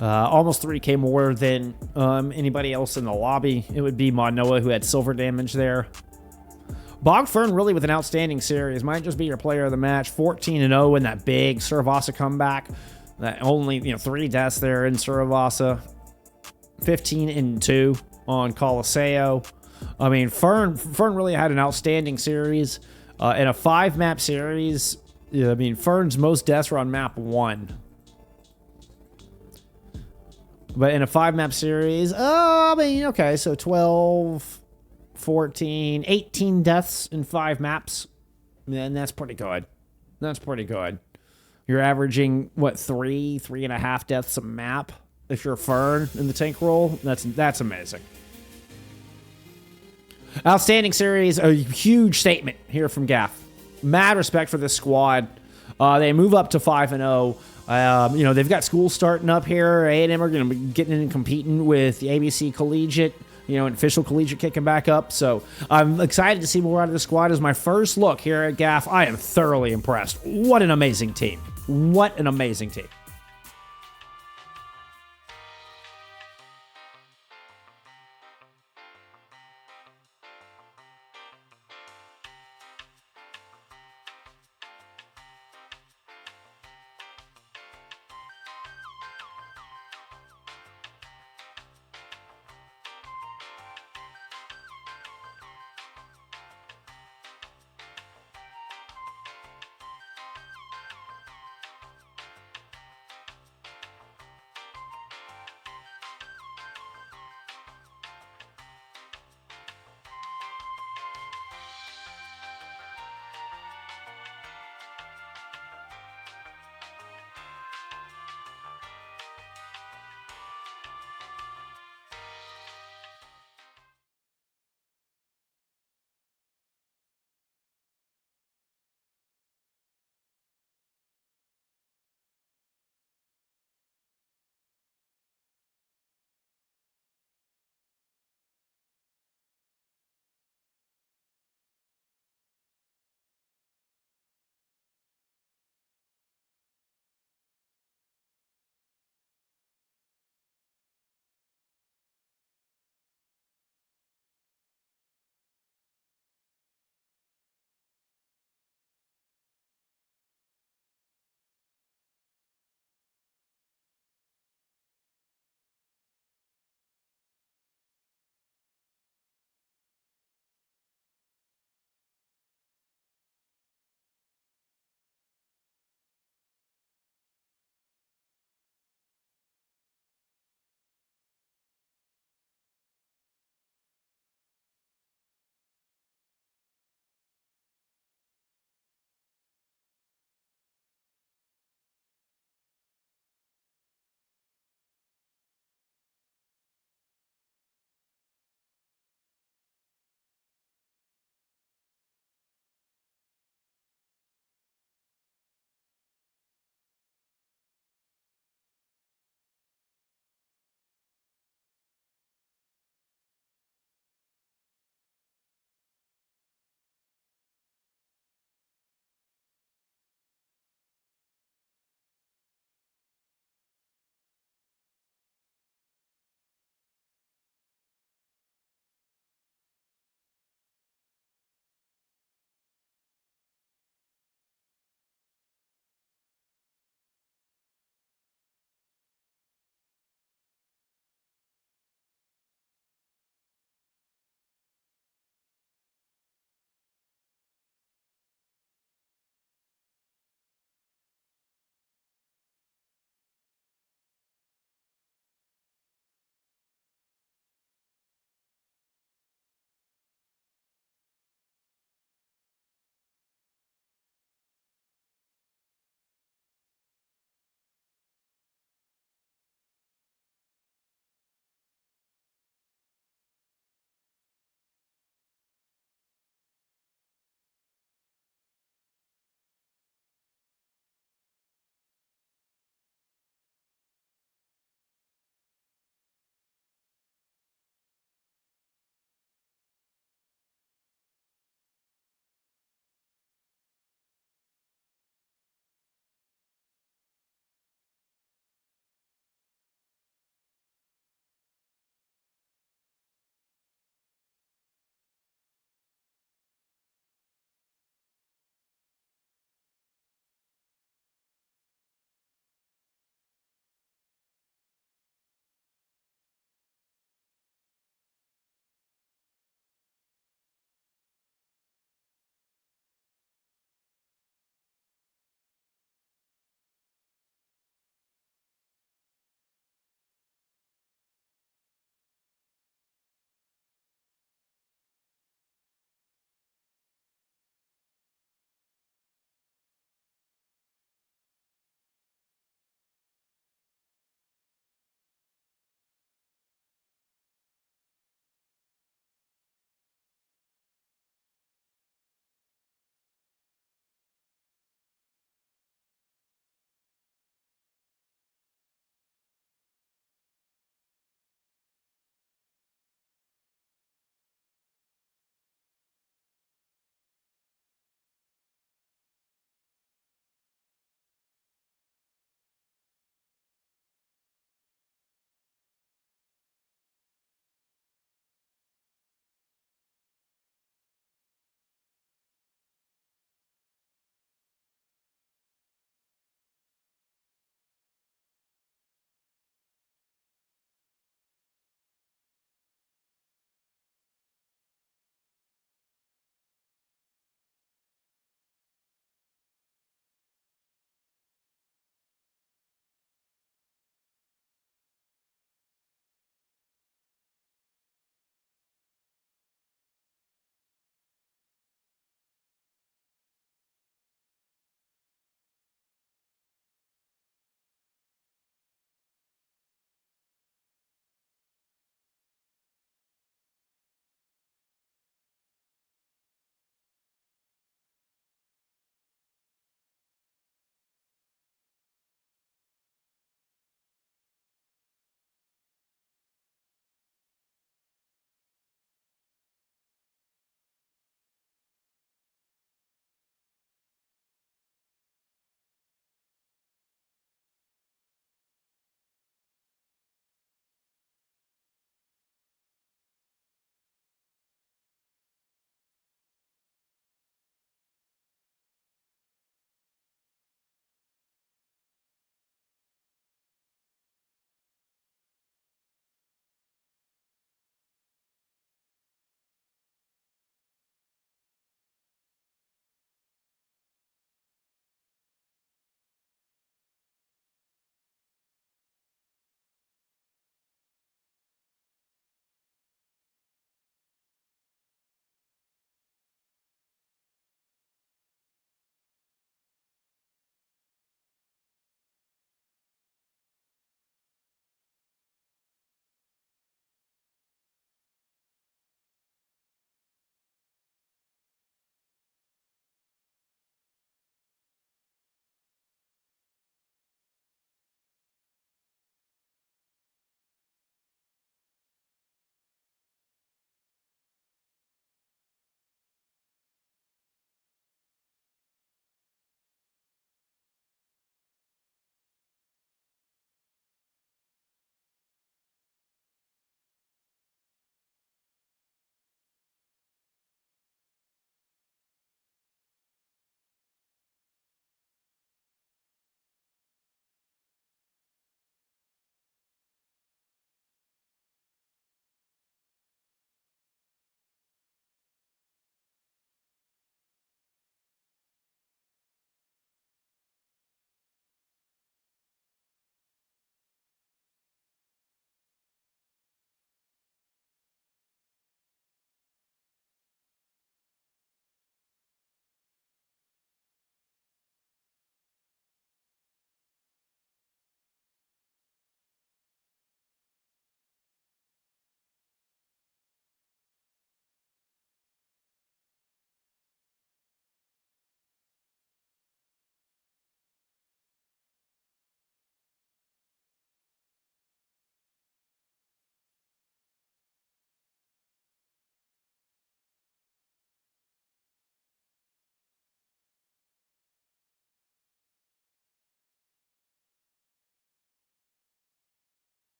Almost 3k more than anybody else in the lobby. It would be Mon Noah who had silver damage there. Bog Fern really with an outstanding series. Might just be your player of the match. 14-0 in that big Suravasa comeback. That only 3 deaths there in Suravasa. 15-2 on Colosseo. I mean, Fern really had an outstanding series. In a 5-map series, I mean, Fern's most deaths were on map 1. But in a 5-map series, okay, so 12, 14, 18 deaths in 5 maps. And that's pretty good. That's pretty good. You're averaging, what, 3.5 deaths a map if you're Fern in the tank role? That's amazing. Outstanding series, a huge statement here from GAF. Mad respect for this squad. They move up to 5-0. They've got school starting up here. A&M are going to be getting in and competing with the ABC Collegiate, and official collegiate kicking back up. So I'm excited to see more out of the squad. As my first look here at GAF, I am thoroughly impressed. What an amazing team. What an amazing team.